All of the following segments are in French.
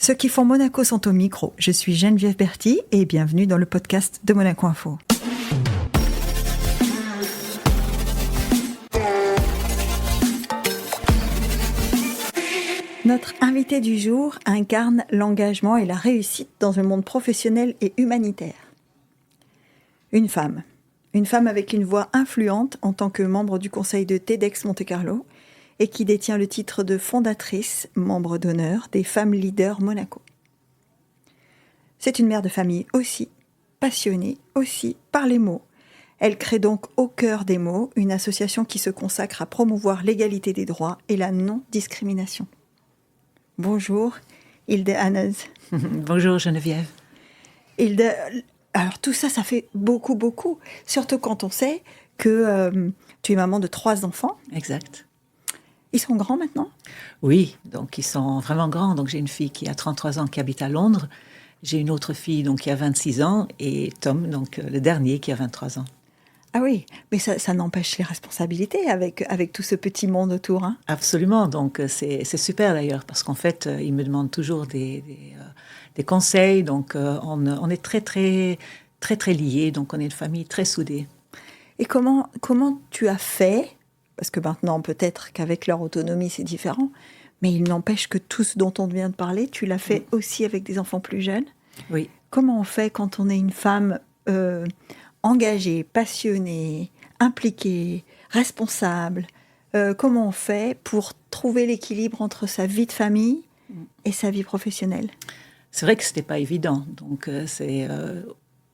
Ceux qui font Monaco sont au micro. Je suis Geneviève Berthy et bienvenue dans le podcast de Monaco Info. Notre invité du jour incarne l'engagement et la réussite dans le monde professionnel et humanitaire. Une femme avec une voix influente en tant que membre du conseil de TEDx Monte-Carlo et qui détient le titre de fondatrice, membre d'honneur des Femmes Leaders Monaco. C'est une mère de famille aussi, passionnée aussi par les mots. Elle crée donc Au cœur des mots, une association qui se consacre à promouvoir l'égalité des droits et la non-discrimination. Bonjour, Hilde Hannes. Bonjour Geneviève. Hilde, alors tout ça, ça fait beaucoup, surtout quand on sait que tu es maman de 3 enfants. Exact. Ils sont grands maintenant ? Oui, donc ils sont vraiment grands. Donc j'ai une fille qui a 33 ans qui habite à Londres. J'ai une autre fille donc, qui a 26 ans et Tom, donc le dernier, qui a 23 ans. Ah oui, mais ça n'empêche les responsabilités avec tout ce petit monde autour. Hein. Absolument, donc c'est super d'ailleurs parce qu'en fait, ils me demandent toujours des conseils. Donc on est très liés, donc on est une famille très soudée. Et comment tu as fait ? Parce que maintenant, peut-être qu'avec leur autonomie, c'est différent. Mais il n'empêche que tout ce dont on vient de parler, tu l'as fait aussi avec des enfants plus jeunes. Oui. Comment on fait quand on est une femme engagée, passionnée, impliquée, responsable ? Comment on fait pour trouver l'équilibre entre sa vie de famille et sa vie professionnelle ? C'est vrai que ce n'était pas évident. Donc,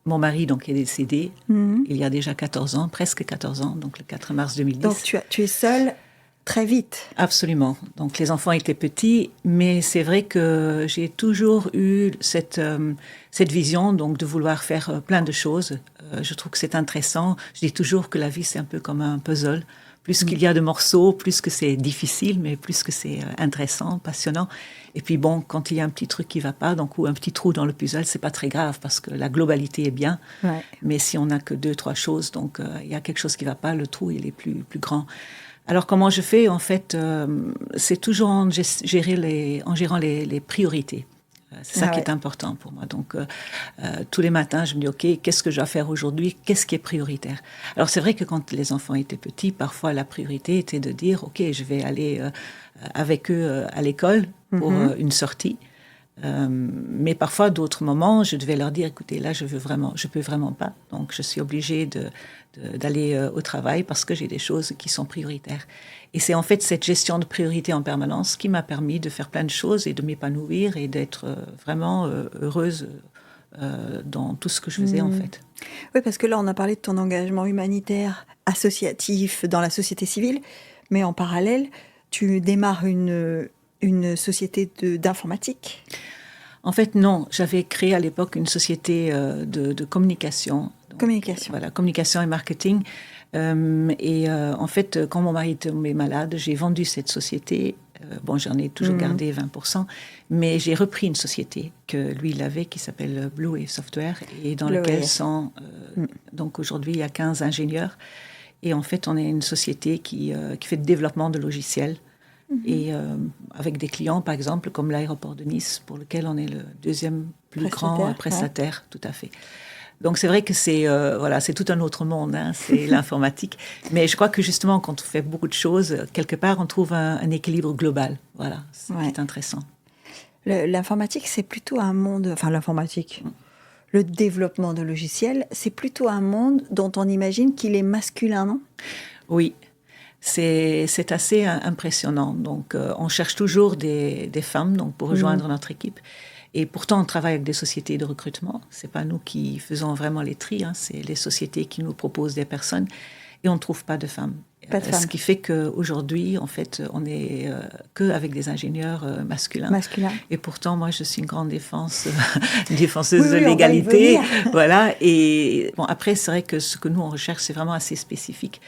mon mari donc, est décédé il y a déjà 14 ans, presque 14 ans, donc le 4 mars 2010. Donc tu es seule très vite. Absolument. Donc les enfants étaient petits, mais c'est vrai que j'ai toujours eu cette vision donc, de vouloir faire plein de choses. Je trouve que c'est intéressant. Je dis toujours que la vie, c'est un peu comme un puzzle. Plus qu'il y a de morceaux, plus que c'est difficile, mais plus que c'est intéressant, passionnant. Et puis bon, quand il y a un petit truc qui va pas, donc, ou un petit trou dans le puzzle, c'est pas très grave parce que la globalité est bien. Ouais. Mais si on n'a que 2-3 choses, donc il y a quelque chose qui va pas, le trou il est plus grand. Alors comment je fais en fait, c'est toujours en gérant les priorités. C'est ça qui est important pour moi. Donc, tous les matins, je me dis, OK, qu'est-ce que je dois faire aujourd'hui ? Qu'est-ce qui est prioritaire ? Alors, c'est vrai que quand les enfants étaient petits, parfois, la priorité était de dire, OK, je vais aller avec eux à l'école pour une sortie. Mais parfois, d'autres moments, je devais leur dire, écoutez, là, je peux vraiment pas. Donc, je suis obligée d'aller au travail parce que j'ai des choses qui sont prioritaires. Et c'est en fait cette gestion de priorité en permanence qui m'a permis de faire plein de choses et de m'épanouir et d'être vraiment heureuse dans tout ce que je faisais en fait. Oui, parce que là, on a parlé de ton engagement humanitaire, associatif dans la société civile, mais en parallèle, tu démarres une société d'informatique. En fait, non. J'avais créé à l'époque une société de communication. Voilà, communication et marketing. En fait, quand mon mari est tombé malade, j'ai vendu cette société. J'en ai toujours gardé 20%, mais j'ai repris une société que lui, il avait, qui s'appelle Blue Wave Software, et dans laquelle sont... Donc aujourd'hui, il y a 15 ingénieurs. Et en fait, on est une société qui fait du développement de logiciels. Et avec des clients, par exemple, comme l'aéroport de Nice, pour lequel on est le deuxième plus grand prestataire, tout à fait. Donc c'est vrai que c'est tout un autre monde, hein, c'est l'informatique. Mais je crois que justement, quand on fait beaucoup de choses, quelque part, on trouve un équilibre global. Voilà, c'est intéressant. L'informatique, c'est plutôt un monde... Enfin, l'informatique, le développement de logiciels, c'est plutôt un monde dont on imagine qu'il est masculin, non ? Oui. C'est assez impressionnant. Donc, on cherche toujours des femmes donc, pour rejoindre notre équipe. Et pourtant, on travaille avec des sociétés de recrutement. Ce n'est pas nous qui faisons vraiment les tris, hein. C'est les sociétés qui nous proposent des personnes. Et on ne trouve pas de femmes. Ce qui fait qu'aujourd'hui, en fait, on n'est qu'avec des ingénieurs masculins. Et pourtant, moi, je suis une grande défenseuse de l'égalité. Voilà. Et bon, après, c'est vrai que ce que nous, on recherche, c'est vraiment assez spécifique.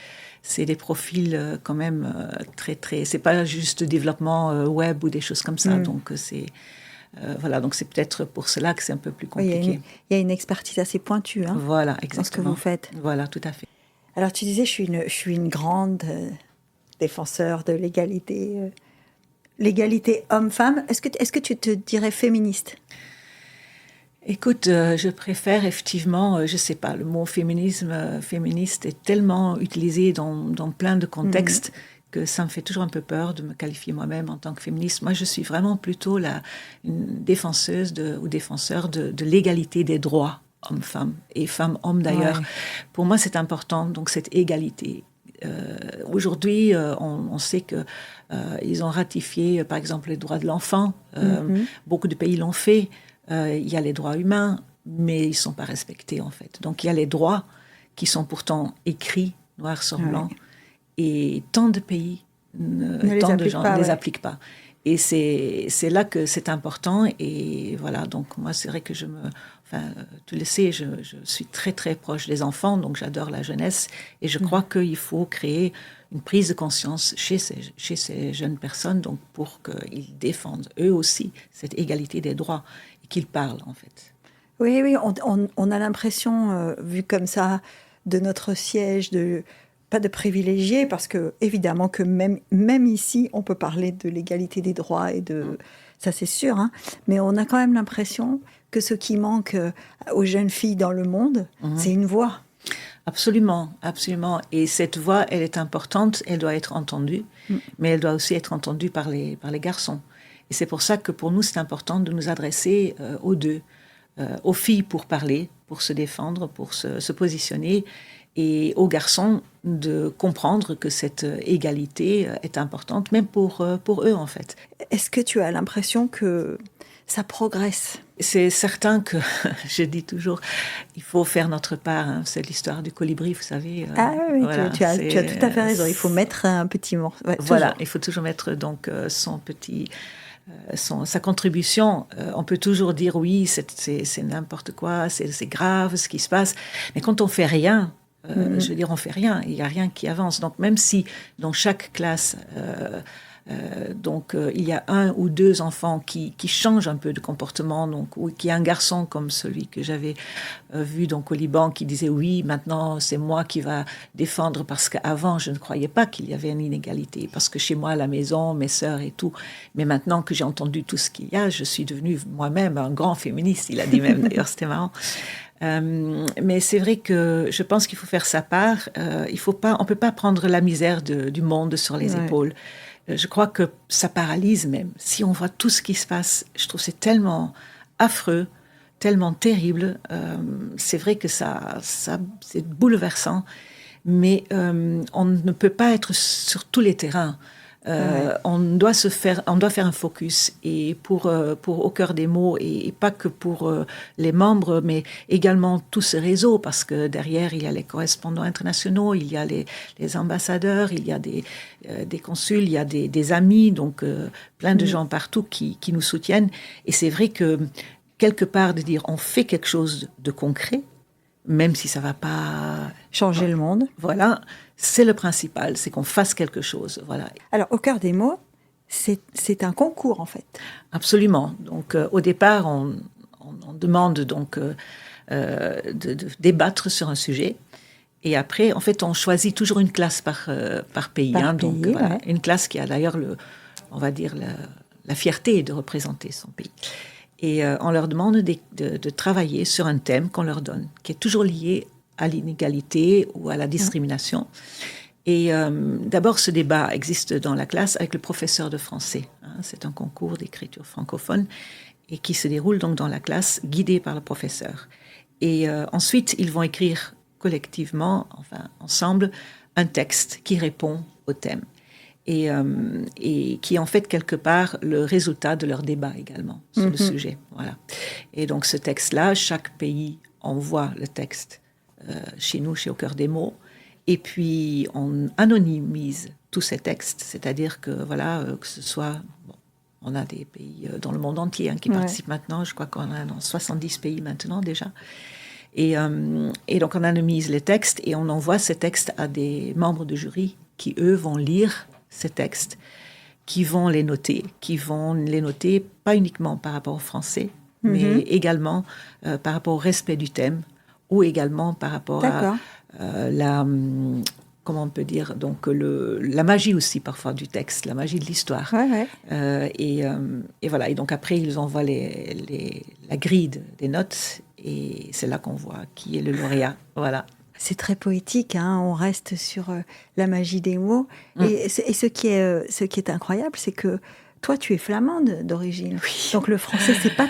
C'est des profils quand même très... C'est pas juste développement web ou des choses comme ça. Donc, c'est... donc c'est peut-être pour cela que c'est un peu plus compliqué. Il y a une expertise assez pointue voilà, exactement. dans ce que vous faites. Voilà, tout à fait. Alors tu disais, je suis une grande défenseur de l'égalité l'égalité homme-femme. Est-ce que tu te dirais féministe? Écoute, je préfère effectivement, je sais pas, le mot féministe est tellement utilisé dans plein de contextes que ça me fait toujours un peu peur de me qualifier moi-même en tant que féministe. Moi, je suis vraiment plutôt une défenseuse ou défenseur de l'égalité des droits hommes-femmes et femmes-hommes d'ailleurs. Ouais. Pour moi, c'est important, donc cette égalité. Aujourd'hui, on sait que ils ont ratifié, par exemple, les droits de l'enfant. Beaucoup de pays l'ont fait. Il y a les droits humains, mais ils ne sont pas respectés, en fait. Donc, il y a les droits qui sont pourtant écrits, noir sur blanc, et tant de pays, tant de gens ne les appliquent pas. Et c'est là que c'est important. Et voilà, donc moi, c'est vrai que tu le sais, je suis très, très proche des enfants, donc j'adore la jeunesse. Et je crois qu'il faut créer une prise de conscience chez ces jeunes personnes, donc pour qu'ils défendent eux aussi cette égalité des droits et qu'ils parlent, en fait. Oui, on a l'impression, vu comme ça, de notre siège, pas de privilégiés, parce que évidemment que même ici, on peut parler de l'égalité des droits ça c'est sûr, hein, mais on a quand même l'impression que ce qui manque aux jeunes filles dans le monde, c'est une voix. Absolument, absolument. Et cette voix, elle est importante, elle doit être entendue, mais elle doit aussi être entendue par les garçons. Et c'est pour ça que pour nous, c'est important de nous adresser aux deux, aux filles pour parler, pour se défendre, pour se positionner, et aux garçons de comprendre que cette égalité est importante, même pour eux, en fait. Est-ce que tu as l'impression que ça progresse? C'est certain que, je dis toujours, il faut faire notre part. Hein. C'est l'histoire du colibri, vous savez. Ah oui, voilà, tu as tout à fait raison. Il faut mettre un petit morceau. Ouais, voilà, il faut toujours mettre donc sa contribution. On peut toujours dire oui, c'est n'importe quoi, c'est grave ce qui se passe. Mais quand on fait rien, je veux dire, on fait rien. Il n'y a rien qui avance. Donc même si dans chaque classe il y a un ou deux enfants qui changent un peu de comportement, donc, ou qui est un garçon comme celui que j'avais vu donc, au Liban qui disait oui, maintenant c'est moi qui va défendre parce qu'avant je ne croyais pas qu'il y avait une inégalité, parce que chez moi à la maison, mes sœurs et tout, mais maintenant que j'ai entendu tout ce qu'il y a, je suis devenue moi-même un grand féministe, il a dit même d'ailleurs, c'était marrant. Mais c'est vrai que je pense qu'il faut faire sa part. On peut pas prendre la misère du monde sur les épaules. Je crois que ça paralyse même. Si on voit tout ce qui se passe, je trouve que c'est tellement affreux, tellement terrible. C'est vrai que c'est bouleversant, mais on ne peut pas être sur tous les terrains. On doit faire un focus, et pour Au cœur des mots, et pas que pour les membres, mais également tout ce réseau, parce que derrière il y a les correspondants internationaux, il y a les ambassadeurs, il y a des consuls, il y a des amis, donc plein de gens partout qui nous soutiennent. Et c'est vrai que quelque part de dire on fait quelque chose de concret, même si ça va pas changer le monde. Voilà, c'est le principal, c'est qu'on fasse quelque chose. Voilà. Alors, au cœur des mots, c'est un concours, en fait. Absolument. Donc, au départ, on demande donc de débattre sur un sujet. Et après, en fait, on choisit toujours une classe par pays. Donc, voilà, une classe qui a d'ailleurs, on va dire, la fierté de représenter son pays. Et on leur demande de travailler sur un thème qu'on leur donne, qui est toujours lié à l'inégalité ou à la discrimination. Et d'abord, ce débat existe dans la classe avec le professeur de français. C'est un concours d'écriture francophone et qui se déroule donc dans la classe, guidé par le professeur. Et ensuite, ils vont écrire collectivement, enfin ensemble, un texte qui répond au thème. Et qui est en fait quelque part le résultat de leur débat également sur le sujet. Voilà. Et donc ce texte-là, chaque pays envoie le texte chez nous, chez Au cœur des mots, et puis on anonymise tous ces textes, c'est-à-dire que voilà, que ce soit... on a des pays dans le monde entier qui participent maintenant, je crois qu'on en a dans 70 pays maintenant déjà. Et donc on anonymise les textes et on envoie ces textes à des membres de jury qui, eux, vont lire ces textes, qui vont les noter pas uniquement par rapport au français, mais également par rapport au respect du thème, ou également par rapport à comment on peut dire, donc la magie aussi parfois du texte, la magie de l'histoire. Ouais. Et voilà. Et donc après, ils envoient la grille des notes et c'est là qu'on voit qui est le lauréat. Voilà. C'est très poétique, hein, on reste sur la magie des mots. Et ce qui est incroyable, c'est que toi, tu es flamande d'origine. Oui. Donc le français, c'est pas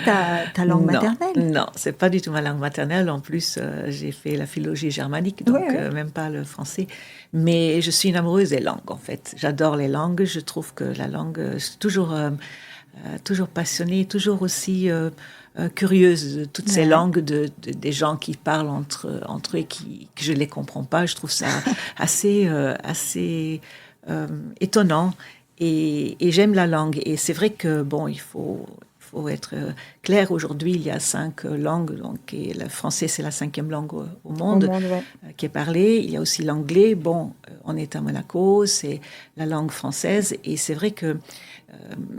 ta langue maternelle. Non, c'est pas du tout ma langue maternelle. En plus, j'ai fait la philologie germanique, donc même pas le français. Mais je suis une amoureuse des langues, en fait. J'adore les langues. Je trouve que la langue, je suis toujours passionnée, toujours aussi curieuse de toutes ces langues des gens qui parlent entre eux et que je les comprends pas. Je trouve ça assez étonnant. Et j'aime la langue. Et c'est vrai que, bon, il faut être clair. Aujourd'hui, il y a 5 langues. Donc, et le français, c'est la 5e langue au monde qui est parlée. Il y a aussi l'anglais. Bon, on est à Monaco, c'est la langue française. Et c'est vrai que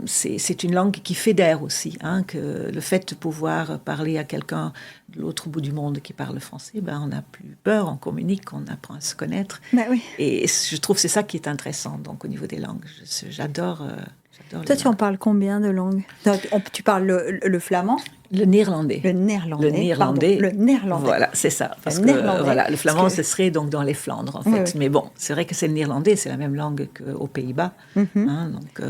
c'est une langue qui fédère aussi. Hein, que le fait de pouvoir parler à quelqu'un de l'autre bout du monde qui parle français, ben, on n'a plus peur, on communique, on apprend à se connaître. Ben oui. Et je trouve que c'est ça qui est intéressant donc, au niveau des langues. J'adore Toi, tu en parles combien de langues? Tu parles le flamand? Le néerlandais. Le néerlandais. Le néerlandais. Pardon, le néerlandais. Voilà, c'est ça. Parce que voilà, le flamand, ce serait donc dans les Flandres, en fait. Oui. Mais bon, c'est vrai que c'est le néerlandais, c'est la même langue qu'aux Pays-Bas. Hein, donc,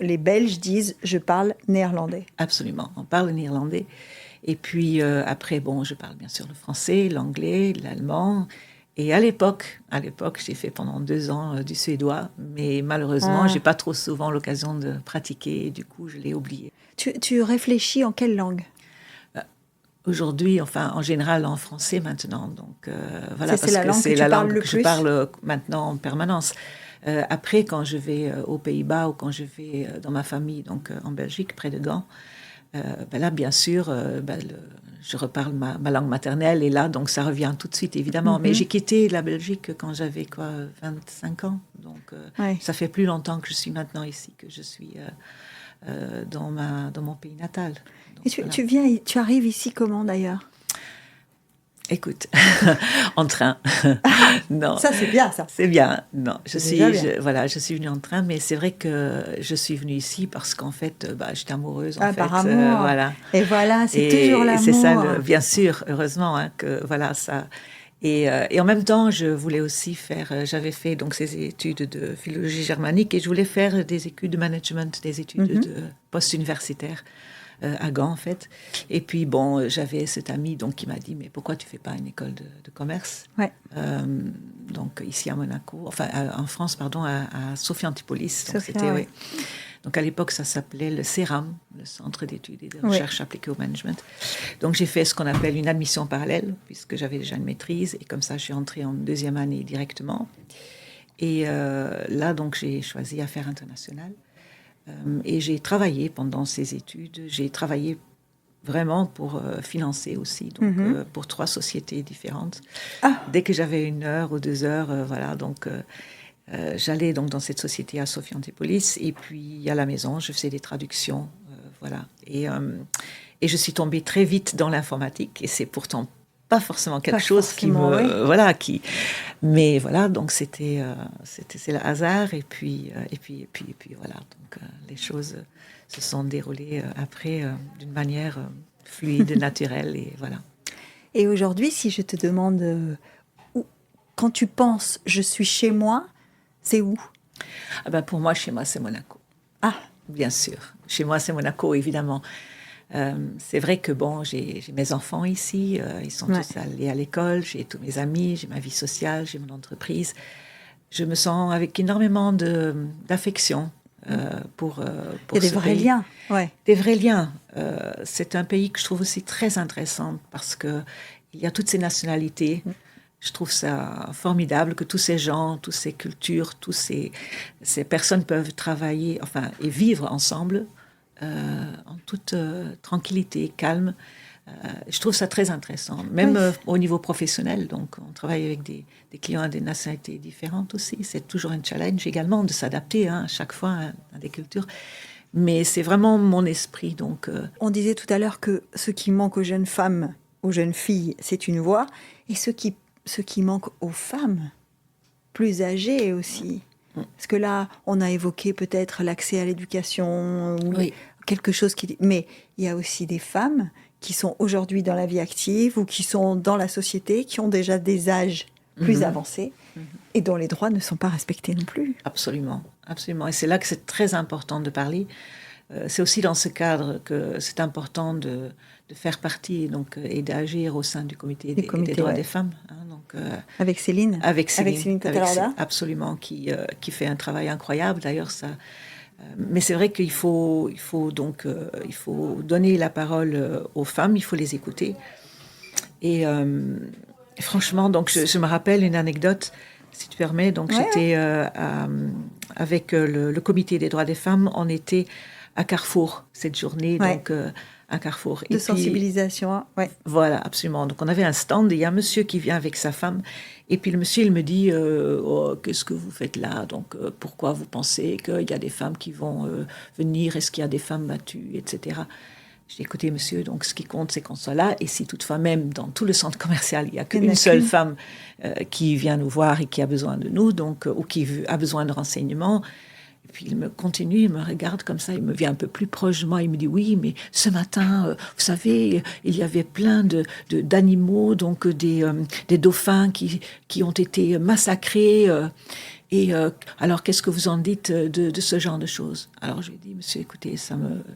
les Belges disent « je parle néerlandais ». Absolument, on parle néerlandais. Et puis après, bon, je parle bien sûr le français, l'anglais, l'allemand. Et à l'époque, j'ai fait pendant 2 ans du suédois, mais malheureusement, j'ai pas trop souvent l'occasion de pratiquer, et du coup, je l'ai oublié. Tu réfléchis en quelle langue? Aujourd'hui, enfin, en général, en français maintenant. Donc, voilà, c'est la langue que je parle maintenant en permanence. Après, quand je vais aux Pays-Bas ou quand je vais dans ma famille, donc en Belgique, près de Gand, ben là, bien sûr, je reparle ma langue maternelle et là, donc ça revient tout de suite, évidemment. Mais j'ai quitté la Belgique quand j'avais 25 ans. Donc, ça fait plus longtemps que je suis maintenant ici, que je suis dans mon pays natal. Donc, et tu arrives ici comment d'ailleurs? Écoute, en train. Non, ça c'est bien, ça. C'est bien. Non, je suis venue en train, mais c'est vrai que je suis venue ici parce qu'en fait, j'étais amoureuse. Par amour. Voilà. Et voilà, c'est toujours l'amour. C'est ça, bien sûr, heureusement, hein, que voilà ça. Et en même temps, je voulais aussi j'avais fait donc ces études de philologie germanique et je voulais faire des études de management, des études de post-universitaires. À Gand, en fait. Et puis, bon, j'avais cet ami donc, qui m'a dit, mais pourquoi tu ne fais pas une école de commerce? Donc, ici à Monaco, enfin, en France, pardon, à Sophia Antipolis. Donc, oui. Donc, à l'époque, ça s'appelait le CERAM, le Centre d'études et de recherche appliquées au management. Donc, j'ai fait ce qu'on appelle une admission parallèle, puisque j'avais déjà une maîtrise. Et comme ça, je suis entrée en 2e année directement. Et là, donc, j'ai choisi Affaires internationales. Et j'ai travaillé pendant ces études, j'ai travaillé vraiment pour financer aussi, donc pour 3 sociétés différentes. Dès que j'avais 1 heure ou 2 heures, voilà, donc j'allais donc dans cette société à Sophia Antipolis et puis à la maison, je faisais des traductions, voilà. Et je suis tombée très vite dans l'informatique et c'est pourtant pas forcément quelque chose qui me mais voilà, donc c'est le hasard et puis voilà, donc les choses se sont déroulées après d'une manière fluide, naturelle et voilà. Et aujourd'hui, si je te demande quand tu penses je suis chez moi, c'est où? Pour moi, chez moi, c'est Monaco. Bien sûr, chez moi, c'est Monaco, évidemment. C'est vrai que bon, j'ai mes enfants ici, ils sont tous allés à l'école, j'ai tous mes amis, j'ai ma vie sociale, j'ai mon entreprise. Je me sens avec énormément d'affection pour Il y a des vrais liens. Des vrais liens. C'est un pays que je trouve aussi très intéressant parce qu'il y a toutes ces nationalités. Je trouve ça formidable que tous ces gens, toutes ces cultures, toutes ces personnes peuvent travailler et vivre ensemble. En toute tranquillité, calme. Je trouve ça très intéressant, même au niveau professionnel. Donc, on travaille avec des clients à des nationalités différentes aussi. C'est toujours un challenge également de s'adapter à chaque fois à des cultures. Mais c'est vraiment mon esprit. Donc, On disait tout à l'heure que ce qui manque aux jeunes femmes, aux jeunes filles, c'est une voix. Et ce qui manque aux femmes, plus âgées aussi. Parce que là, on a évoqué peut-être l'accès à l'éducation, ou quelque chose qui... Mais il y a aussi des femmes qui sont aujourd'hui dans la vie active ou qui sont dans la société, qui ont déjà des âges plus avancés et dont les droits ne sont pas respectés non plus. Absolument, absolument. Et c'est là que c'est très important de parler. C'est aussi dans ce cadre que c'est important de faire partie donc, et d'agir au sein du comité des droits des femmes. Hein, donc, avec Céline Catalorda. Absolument, qui fait un travail incroyable. D'ailleurs, ça... mais c'est vrai qu'il faut donner la parole aux femmes, il faut les écouter. Et franchement, donc, je me rappelle une anecdote, si tu permets. Donc, j'étais avec le comité des droits des femmes. On était à Carrefour cette journée, donc à Carrefour. De sensibilisation, Voilà, absolument. Donc on avait un stand et il y a un monsieur qui vient avec sa femme. Et puis le monsieur, il me dit qu'est-ce que vous faites là? Donc pourquoi vous pensez qu'il y a des femmes qui vont venir? Est-ce qu'il y a des femmes battues, etc. J'ai dit, écoutez monsieur, donc ce qui compte, c'est qu'on soit là. Et si toutefois, même dans tout le centre commercial, il n'y a qu'une seule femme qui vient nous voir et qui a besoin de nous, donc, ou qui a besoin de renseignements. Et puis il me continue, il me regarde comme ça, il me vient un peu plus proche de moi, il me dit oui, mais ce matin, vous savez, il y avait plein d'animaux, donc des dauphins qui ont été massacrés. Alors qu'est-ce que vous en dites de ce genre de choses? Alors je lui ai dit, monsieur, écoutez,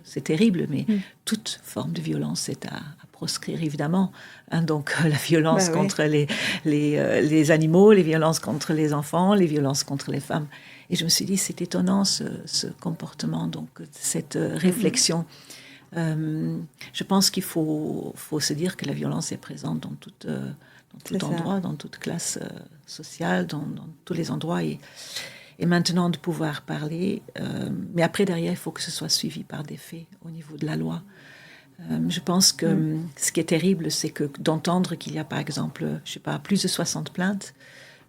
c'est terrible, mais toute forme de violence est à proscrire évidemment. Hein, donc la violence contre les animaux, les violences contre les enfants, les violences contre les femmes. Et je me suis dit, c'est étonnant ce comportement, donc cette réflexion. Je pense qu'il faut se dire que la violence est présente dans tout endroit, dans toute classe sociale, dans tous les endroits. Et maintenant de pouvoir parler, mais après derrière, il faut que ce soit suivi par des faits au niveau de la loi. Je pense que ce qui est terrible, c'est que d'entendre qu'il y a par exemple, je sais pas, plus de 60 plaintes,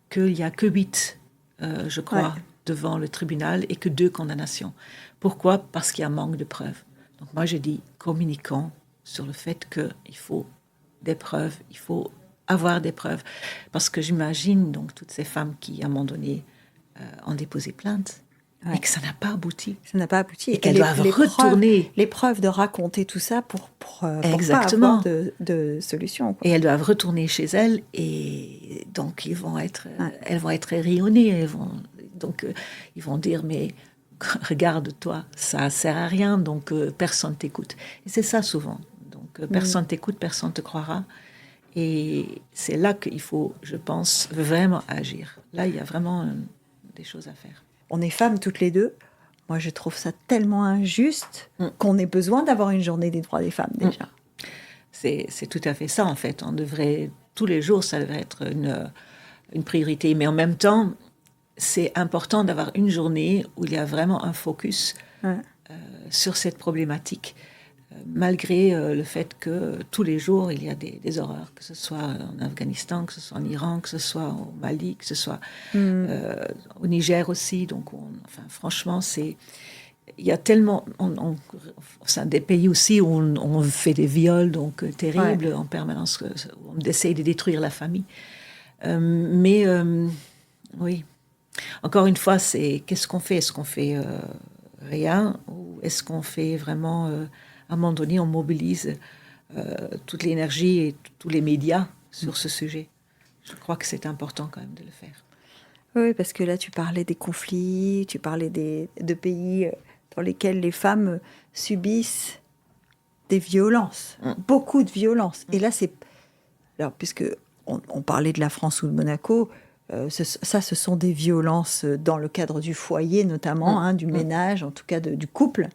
qu'il n'y a que 8, je crois, devant le tribunal et que 2 condamnations. Pourquoi? Parce qu'il y a un manque de preuves. Donc moi, je dis, communiquons sur le fait qu'il faut des preuves, il faut avoir des preuves. Parce que j'imagine donc toutes ces femmes qui, à un moment donné, ont déposé plainte et que ça n'a pas abouti. Ça n'a pas abouti. Et qu'elles doivent retourner. Les preuves de raconter tout ça pour Exactement. pas avoir de solution. Quoi. Et elles doivent retourner chez elles et donc elles vont être rayonnées. Donc ils vont dire, mais regarde-toi, ça sert à rien, donc personne t'écoute. Et c'est ça souvent. Donc personne t'écoute, personne te croira. Et c'est là qu'il faut, je pense, vraiment agir. Là, il y a vraiment des choses à faire. On est femmes toutes les deux. Moi, je trouve ça tellement injuste qu'on ait besoin d'avoir une journée des droits des femmes, déjà. C'est tout à fait ça, en fait. On devrait, tous les jours, ça devrait être une priorité. Mais en même temps, c'est important d'avoir une journée où il y a vraiment un focus sur cette problématique. Malgré le fait que tous les jours, il y a des horreurs, que ce soit en Afghanistan, que ce soit en Iran, que ce soit au Mali, que ce soit au Niger aussi. Donc, franchement, il y a tellement... c'est des pays aussi où on fait des viols donc, terribles en permanence, où on essaye de détruire la famille. Mais, oui, encore une fois, c'est qu'est-ce qu'on fait? Est-ce qu'on fait rien? Ou est-ce qu'on fait vraiment... à un moment donné, on mobilise toute l'énergie et tous les médias sur ce sujet. Je crois que c'est important quand même de le faire. Oui, parce que là, tu parlais des conflits, tu parlais de pays dans lesquels les femmes subissent des violences, beaucoup de violences. Et là, alors, puisque on parlait de la France ou de Monaco, ce sont des violences dans le cadre du foyer notamment, du ménage, en tout cas du couple.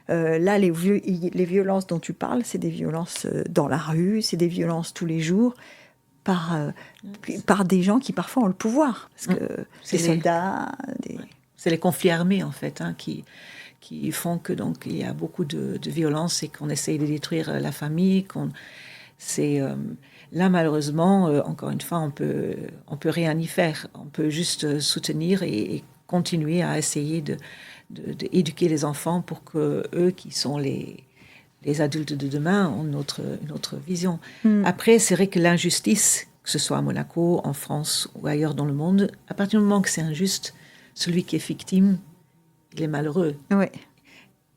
Là, les violences dont tu parles, c'est des violences dans la rue, c'est des violences tous les jours par des gens qui parfois ont le pouvoir. Parce que c'est des soldats... C'est les conflits armés, en fait, qui font que donc il y a beaucoup de violences et qu'on essaye de détruire la famille, Là, malheureusement, encore une fois, on peut rien y faire. On peut juste soutenir et continuer à essayer d'éduquer les enfants pour que eux, qui sont les adultes de demain, ont une autre vision. Après, c'est vrai que l'injustice, que ce soit à Monaco, en France ou ailleurs dans le monde, à partir du moment que c'est injuste, celui qui est victime, il est malheureux. Oui.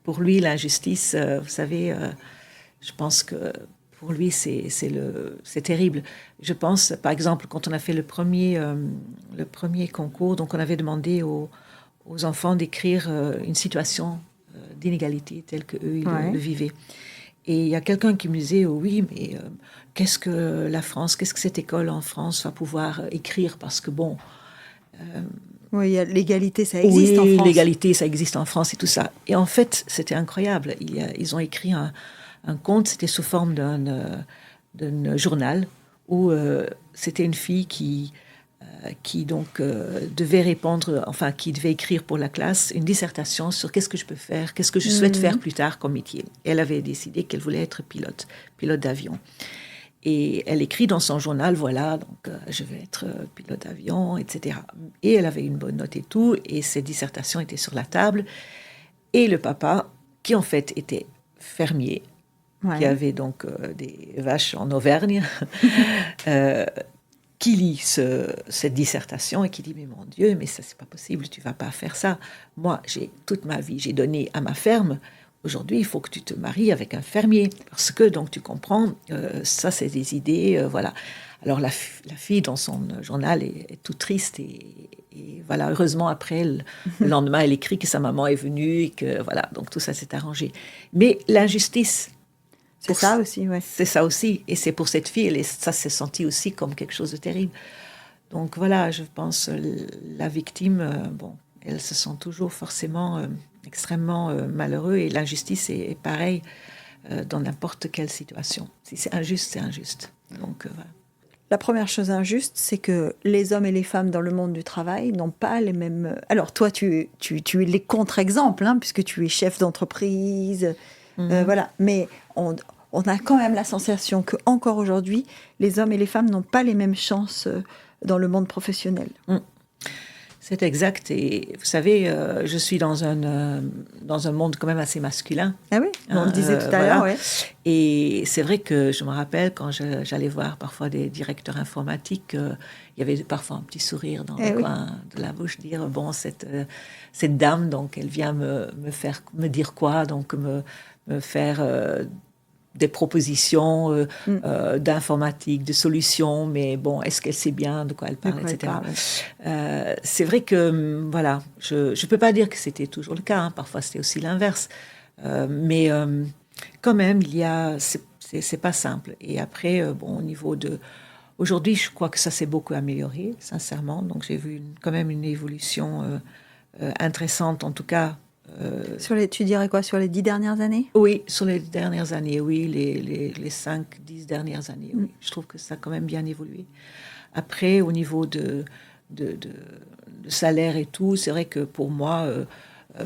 Pour lui, l'injustice, vous savez, je pense que pour lui, c'est terrible. Je pense, par exemple, quand on a fait le premier concours, donc on avait demandé aux enfants d'écrire une situation d'inégalité telle qu'eux, ils le vivaient. Et il y a quelqu'un qui me disait, oh oui, mais qu'est-ce que la France, qu'est-ce que cette école en France va pouvoir écrire? Parce que bon... oui, l'égalité, ça existe en France. Oui, l'égalité, ça existe en France et tout ça. Et en fait, c'était incroyable. Ils ont écrit un conte, c'était sous forme d'un journal, où c'était une fille qui donc devait répondre, enfin qui devait écrire pour la classe une dissertation sur qu'est-ce que je peux faire, qu'est-ce que je souhaite faire plus tard comme métier. Et elle avait décidé qu'elle voulait être pilote d'avion. Et elle écrit dans son journal, voilà, donc je vais être pilote d'avion, etc. Et elle avait une bonne note et tout, et cette dissertation était sur la table. Et le papa, qui en fait était fermier, qui avait donc des vaches en Auvergne, qui lit cette dissertation et qui dit « Mais mon Dieu, mais ça, c'est pas possible, tu vas pas faire ça. Moi, toute ma vie, j'ai donné à ma ferme. Aujourd'hui, il faut que tu te maries avec un fermier. Parce que, donc, tu comprends, ça, c'est des idées, voilà. » Alors, la fille, dans son journal, est toute triste. Et voilà, heureusement, après, le lendemain, elle écrit que sa maman est venue et que, voilà, donc tout ça s'est arrangé. Mais l'injustice... C'est ça aussi, oui. C'est ça aussi. Et c'est pour cette fille, ça s'est senti aussi comme quelque chose de terrible. Donc voilà, je pense, la victime, bon, elle se sent toujours forcément extrêmement malheureux. Et l'injustice est pareil dans n'importe quelle situation. Si c'est injuste, c'est injuste. Donc voilà. La première chose injuste, c'est que les hommes et les femmes dans le monde du travail n'ont pas les mêmes... Alors toi, tu es les contre-exemples, hein, puisque tu es chef d'entreprise... voilà, mais on a quand même la sensation que encore aujourd'hui, les hommes et les femmes n'ont pas les mêmes chances dans le monde professionnel. C'est exact. Et vous savez, je suis dans un monde quand même assez masculin. Ah oui, on le disait tout à l'heure, oui. Et c'est vrai que je me rappelle quand j'allais voir parfois des directeurs informatiques, il y avait parfois un petit sourire dans le coin de la bouche, dire bon, cette dame, donc elle vient me dire quoi, donc me faire des propositions d'informatique, de solutions, mais bon, est-ce qu'elle sait bien de quoi elle parle, etc. C'est vrai que, voilà, je ne peux pas dire que c'était toujours le cas, hein, parfois c'était aussi l'inverse, mais quand même, c'est pas simple. Et après, bon, au niveau de... Aujourd'hui, je crois que ça s'est beaucoup amélioré, sincèrement, donc j'ai vu quand même une évolution intéressante, en tout cas. Tu dirais quoi, sur les 10 dernières années? Oui, sur les dernières années, oui, les 5-10 dernières années, oui. Je trouve que ça a quand même bien évolué. Après, au niveau de salaire et tout, c'est vrai que pour moi,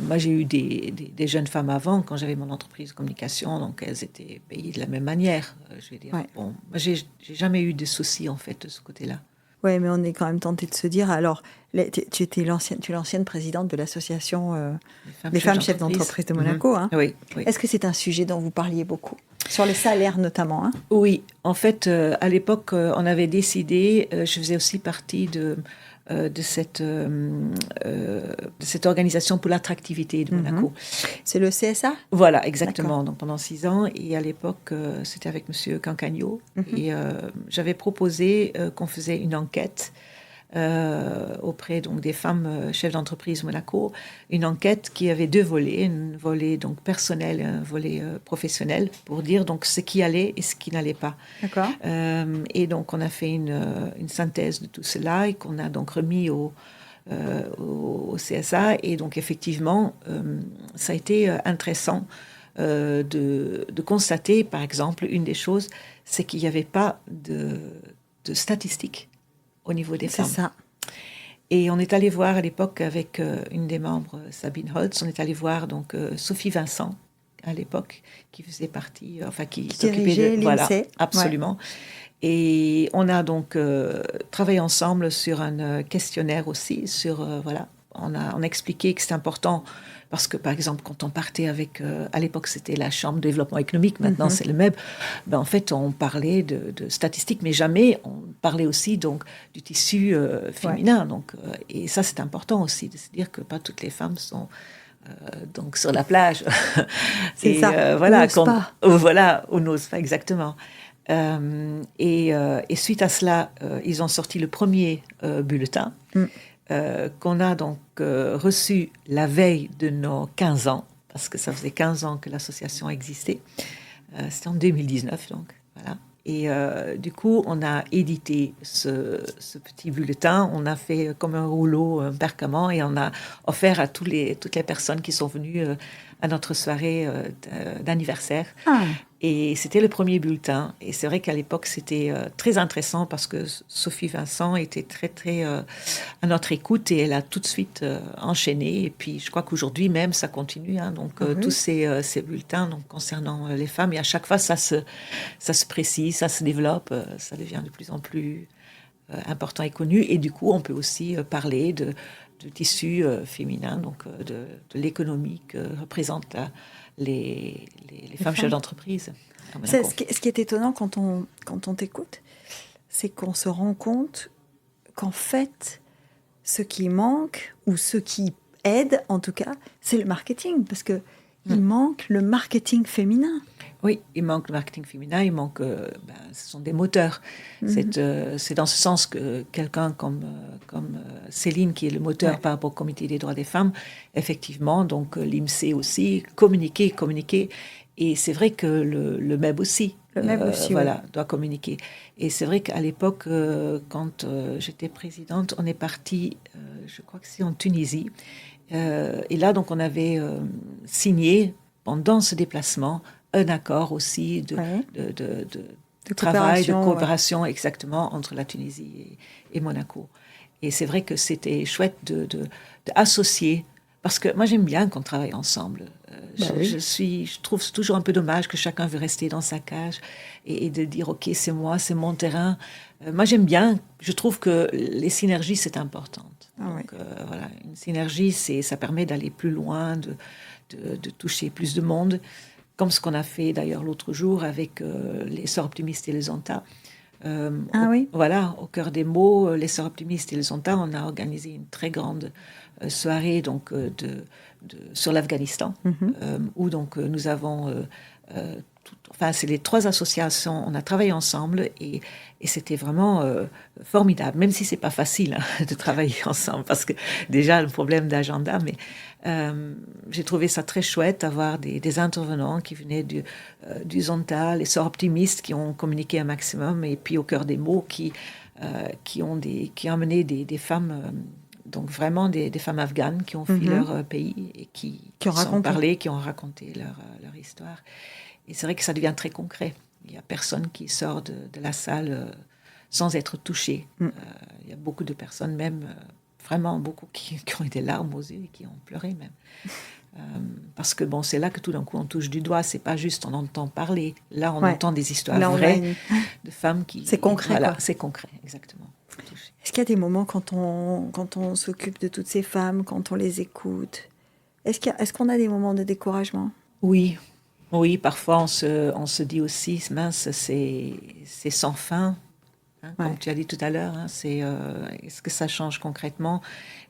moi j'ai eu des jeunes femmes avant, quand j'avais mon entreprise de communication, donc elles étaient payées de la même manière, je vais dire. Bon, moi, j'ai jamais eu de soucis, en fait, de ce côté-là. Oui, mais on est quand même tenté de se dire, alors, tu es l'ancienne présidente de l'association des femmes chefs d'entreprise de Monaco. Hein. Oui. Est-ce que c'est un sujet dont vous parliez beaucoup? Sur les salaires notamment, hein? Oui, en fait, à l'époque, on avait décidé, je faisais aussi partie de cette organisation pour l'attractivité de Monaco. C'est le CSA? Voilà, exactement. Donc pendant 6 ans, et à l'époque, c'était avec Monsieur Cancagno, et j'avais proposé qu'on faisait une enquête auprès donc des femmes chefs d'entreprise Monaco, une enquête qui avait 2 volets, un volet donc personnel et un volet professionnel, pour dire donc ce qui allait et ce qui n'allait pas. D'accord. Et donc on a fait une synthèse de tout cela et qu'on a donc remis au CSA, et donc effectivement ça a été intéressant de constater, par exemple, une des choses, c'est qu'il n'y avait pas de statistiques au niveau des femmes. C'est ça. Et on est allé voir à l'époque avec une des membres, Sabine Holtz, on est allé voir donc Sophie Vincent à l'époque, qui faisait partie, qui s'occupait de... Voilà, absolument. Ouais. Et on a donc travaillé ensemble sur un questionnaire aussi, sur, on a expliqué que c'est important, parce que, par exemple, quand on partait avec, à l'époque, c'était la Chambre de développement économique, maintenant c'est le MEB, ben, en fait, on parlait de statistiques, mais jamais on parlait aussi donc, du tissu féminin. Donc, et ça, c'est important aussi, de se dire que pas toutes les femmes sont donc sur la plage. C'est et ça, voilà, on n'ose pas. Voilà, on n'ose pas, exactement. Et suite à cela, ils ont sorti le premier bulletin qu'on a donc reçu la veille de nos 15 ans, parce que ça faisait 15 ans que l'association existait. C'était en 2019, donc voilà. Et du coup, on a édité ce petit bulletin. On a fait comme un rouleau, un percament, et on a offert à toutes les personnes qui sont venues à notre soirée d'anniversaire. Ah. Et c'était le premier bulletin. Et c'est vrai qu'à l'époque, c'était très intéressant parce que Sophie Vincent était très, très à notre écoute et elle a tout de suite enchaîné. Et puis, je crois qu'aujourd'hui même, ça continue. Hein, donc, tous ces bulletins donc, concernant les femmes. Et à chaque fois, ça se précise, ça se développe, ça devient de plus en plus important et connu. Et du coup, on peut aussi parler de tissu féminin, donc de l'économie que représentent les femmes chefs d'entreprise. Ce qui est étonnant quand on t'écoute, c'est qu'on se rend compte qu'en fait, ce qui manque, ou ce qui aide en tout cas, c'est le marketing, parce que il manque le marketing féminin. Oui, il manque le marketing féminin, il manque, ce sont des moteurs. C'est dans ce sens que quelqu'un comme Céline, qui est le moteur par rapport au Comité des droits des femmes, effectivement, donc l'IMC aussi, communiquer. Et c'est vrai que le MEB aussi, doit communiquer. Et c'est vrai qu'à l'époque, quand j'étais présidente, on est parti, je crois que c'est en Tunisie. Et là, donc, on avait signé, pendant ce déplacement, un accord aussi de travail, de coopération, exactement, entre la Tunisie et Monaco. Et c'est vrai que c'était chouette d'associer, parce que moi j'aime bien qu'on travaille ensemble. Je trouve toujours un peu dommage que chacun veut rester dans sa cage et de dire ok, c'est moi, c'est mon terrain. Moi j'aime bien, je trouve que les synergies c'est important. Donc voilà, une synergie, ça permet d'aller plus loin, de toucher plus de monde. Comme ce qu'on a fait d'ailleurs l'autre jour avec les Sœurs Optimistes et les Zonta. Voilà, au cœur des mots, les Sœurs Optimistes et les Zonta, on a organisé une très grande soirée donc, sur l'Afghanistan, où donc, nous avons... c'est les 3 associations, on a travaillé ensemble et c'était vraiment formidable, même si c'est pas facile de travailler ensemble, parce que déjà le problème d'agenda, mais j'ai trouvé ça très chouette d'avoir des intervenants qui venaient du Zonta, les Sœurs Optimistes qui ont communiqué un maximum, et puis au cœur des mots qui ont amené des femmes... donc vraiment des femmes afghanes qui ont fui leur pays et qui ont raconté leur histoire. Et c'est vrai que ça devient très concret. Il n'y a personne qui sort de la salle sans être touché. Il y a beaucoup de personnes, même vraiment beaucoup, qui ont eu des larmes aux yeux et qui ont pleuré même. Parce que bon, c'est là que tout d'un coup on touche du doigt. C'est pas juste on entend parler. Là, on entend des histoires vraies de femmes qui... C'est concret, voilà, quoi. C'est concret, exactement. Est-ce qu'il y a des moments quand on s'occupe de toutes ces femmes, quand on les écoute, est-ce qu'on a des moments de découragement? Oui, parfois on se dit aussi, mince, c'est sans fin, hein, comme tu as dit tout à l'heure, hein, est-ce que ça change concrètement?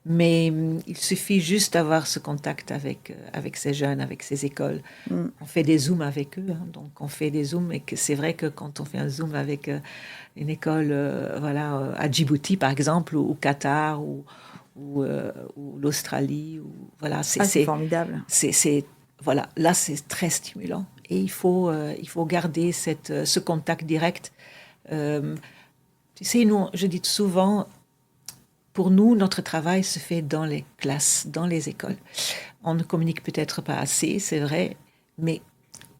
Mais il suffit juste d'avoir ce contact avec ces jeunes, avec ces écoles. On fait des zooms avec eux, hein, donc on fait des zooms, et que c'est vrai que quand on fait un zoom avec une école à Djibouti par exemple, ou au Qatar, ou l'Australie, voilà, c'est formidable. Voilà, là c'est très stimulant et il faut garder ce contact direct. Tu sais, nous, je dis souvent, pour nous, notre travail se fait dans les classes, dans les écoles. On ne communique peut-être pas assez, c'est vrai, mais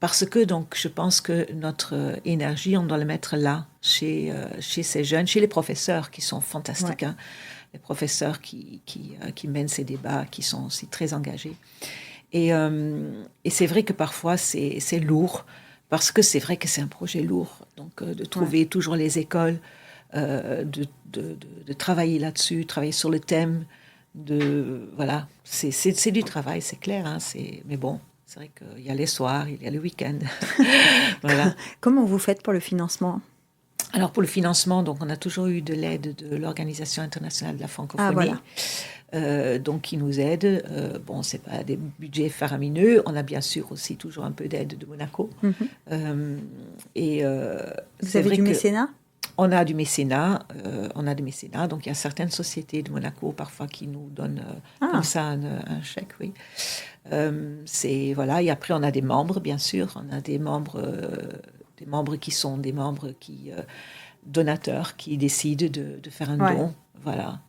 parce que donc je pense que notre énergie, on doit la mettre là, chez ces jeunes, chez les professeurs qui sont fantastiques, hein, les professeurs qui mènent ces débats, qui sont aussi très engagés. Et c'est vrai que parfois c'est lourd, parce que c'est vrai que c'est un projet lourd, donc de trouver toujours les écoles, de travailler là-dessus, travailler sur le thème, voilà, c'est du travail, c'est clair, hein, mais bon, c'est vrai qu'il y a les soirs, il y a le week-end. Voilà. Comment vous faites pour le financement? Alors pour le financement, donc on a toujours eu de l'aide de l'Organisation internationale de la Ah, francophonie, voilà. donc qui nous aide. Bon, c'est pas des budgets faramineux. On a bien sûr aussi toujours un peu d'aide de Monaco. Mhm. Euh, et Vous c'est avez vrai du que mécénat? on a du mécénat. Donc il y a certaines sociétés de Monaco parfois qui nous donnent comme Ah, ça un chèque, oui. Voilà. Et après on a des membres, bien sûr. On a des membres qui sont des membres qui donateurs qui décident de faire un ouais. don. Voilà.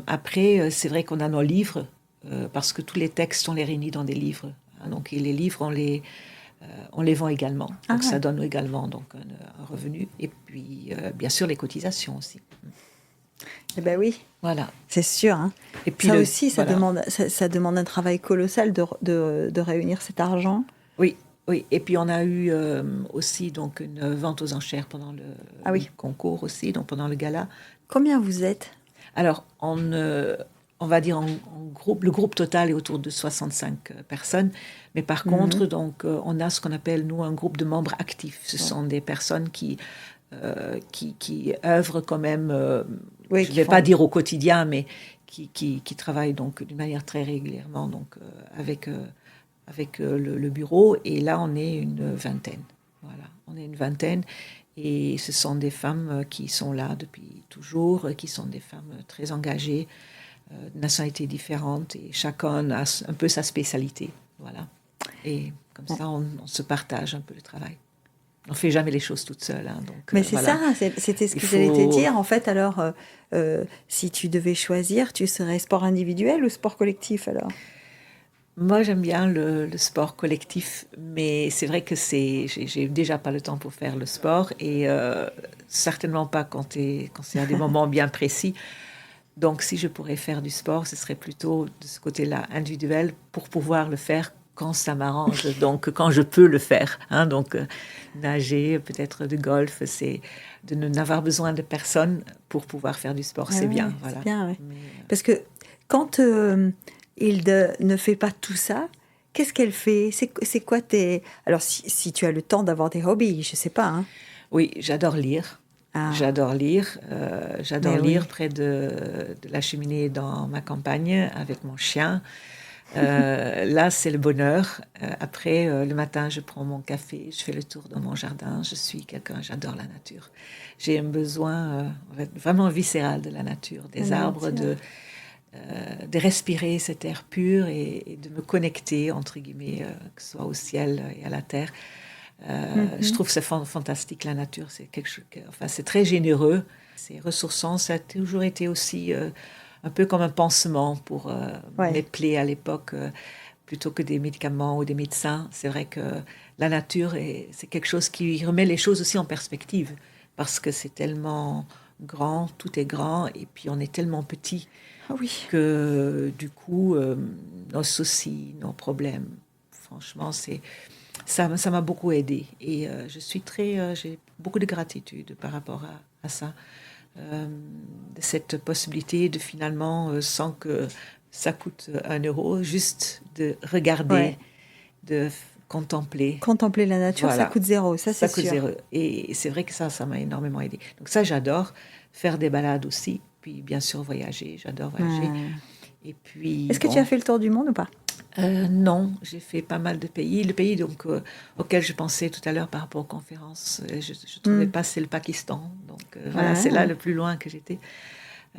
Après, c'est vrai qu'on a nos livres, parce que tous les textes, on les réunit dans des livres. Hein, donc, et les livres, on les vend également. Ah, Donc, ça ouais. donne également donc, un revenu. Et puis, bien sûr, les cotisations aussi. Eh ben oui, Voilà. c'est sûr, hein. Et puis, Ça aussi, voilà. ça demande un travail colossal de réunir cet argent. Oui, oui. Et puis, on a eu aussi donc, une vente aux enchères pendant Ah le oui. concours aussi, donc pendant le gala. Combien vous êtes? Alors, on va dire en groupe, le groupe total est autour de 65 personnes, mais par Mhm. contre, donc, on a ce qu'on appelle, nous, un groupe de membres actifs. Ce sont des personnes qui œuvrent quand même, Oui, je ne qui vais pas font. dire au quotidien, mais qui travaillent donc d'une manière très régulièrement donc, avec le bureau. Et là, on est une vingtaine. Voilà, on est une vingtaine. Et ce sont des femmes qui sont là depuis toujours, qui sont des femmes très engagées, de nationalités différentes, et chacun a un peu sa spécialité. Voilà. Et comme Ouais. ça, on se partage un peu le travail. On ne fait jamais les choses toute seule. Hein, donc Mais c'est ça, voilà. c'était ce Il que j'allais te faut. dire. En fait, alors, si tu devais choisir, tu serais sport individuel ou sport collectif alors? Moi, j'aime bien le sport collectif, mais c'est vrai que j'ai déjà pas le temps pour faire le sport, et certainement pas quand c'est à des moments bien précis. Donc, si je pourrais faire du sport, ce serait plutôt de ce côté-là individuel pour pouvoir le faire quand ça m'arrange, donc quand je peux le faire. Hein, donc, nager, peut-être de golf, c'est de n'avoir besoin de personne pour pouvoir faire du sport. Ah C'est bien, ouais, c'est voilà. bien, ouais. Mais, Parce que quand Hilde ne fait pas tout ça, qu'est-ce qu'elle fait? C'est quoi tes... Alors, si tu as le temps d'avoir des hobbies, je sais pas, hein. oui, j'adore lire. Ah, J'adore lire. J'adore mais lire oui. près de la cheminée dans ma campagne avec mon chien. Là, c'est le bonheur. Après, le matin, je prends mon café, je fais le tour dans mon jardin. Je suis quelqu'un, j'adore la nature. J'ai un besoin vraiment viscéral de la nature, La des arbres, nature. de respirer cet air pur, et de me connecter, entre guillemets, que ce soit au ciel et à la terre. Je Mhm. trouve que c'est fantastique, la nature. C'est quelque chose enfin, c'est très généreux, c'est ressourçant. Ça a toujours été aussi un peu comme un pansement pour mes Ouais. plaies à l'époque, plutôt que des médicaments ou des médecins. C'est vrai que la nature, c'est quelque chose qui remet les choses aussi en perspective, parce que c'est tellement grand, tout est grand, et puis on est tellement petit Ah oui. que du coup, nos soucis, nos problèmes, franchement, ça m'a beaucoup aidé. Et j'ai beaucoup de gratitude par rapport à ça, de cette possibilité de finalement, sans que ça coûte 1 euro, juste de regarder, Ouais. de contempler. Contempler la nature, ça Voilà, coûte zéro, ça c'est ça coûte sûr. zéro. Et c'est vrai que ça m'a énormément aidé. Donc ça, j'adore faire des balades aussi. Puis bien sûr, voyager, j'adore voyager. Hmm. Et puis, Est-ce que tu as bon, fait le tour du monde ou pas? non, j'ai fait pas mal de pays. Le pays donc, auquel je pensais tout à l'heure par rapport aux conférences, je ne trouvais Hmm. pas, c'est le Pakistan. Donc voilà, c'est là Ouais. le plus loin que j'étais,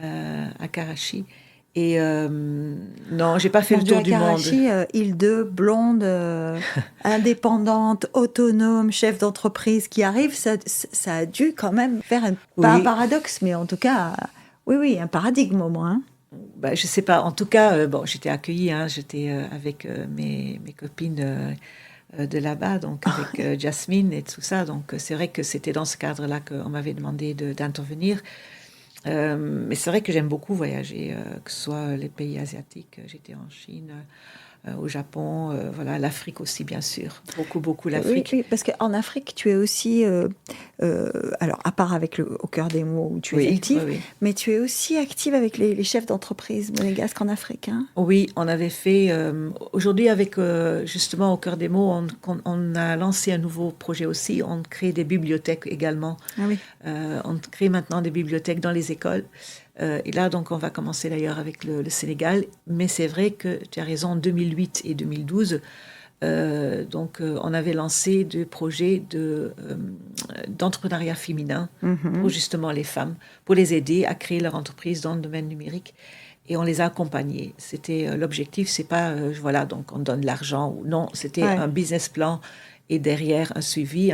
à Karachi. Et non, j'ai pas fait Mon le Dieu, tour à du monde. Karachi, île de blonde, indépendante, autonome, chef d'entreprise qui arrive, ça a dû quand même faire pas un Oui, paradoxe, mais en tout cas, oui, oui, un paradigme au moins, hein. bah, je sais pas. En tout cas, bon, j'étais accueillie, hein, j'étais avec mes copines de là-bas, donc avec Jasmine et tout ça. Donc c'est vrai que c'était dans ce cadre-là qu'on m'avait demandé d'intervenir. Mais c'est vrai que j'aime beaucoup voyager, que ce soit les pays asiatiques. J'étais en Chine, au Japon, voilà, l'Afrique aussi, bien sûr. Beaucoup, beaucoup Oui, l'Afrique. oui, parce qu'en Afrique, tu es aussi alors à part avec Au cœur des mots où tu es active, mais tu es aussi active avec les chefs d'entreprise monégasques en Afrique. Hein. Oui, on avait fait, aujourd'hui avec justement Au cœur des mots, on a lancé un nouveau projet aussi, on crée des bibliothèques également. Ah oui. On crée maintenant des bibliothèques dans les écoles. Et là, donc, on va commencer d'ailleurs avec le Sénégal. Mais c'est vrai que tu as raison, en 2008 et 2012, on avait lancé des projets d'entrepreneuriat féminin pour justement les femmes, pour les aider à créer leur entreprise dans le domaine numérique. Et on les a accompagnés. C'était l'objectif, c'est pas, voilà, donc on donne de l'argent ou non, c'était un business plan et derrière un suivi.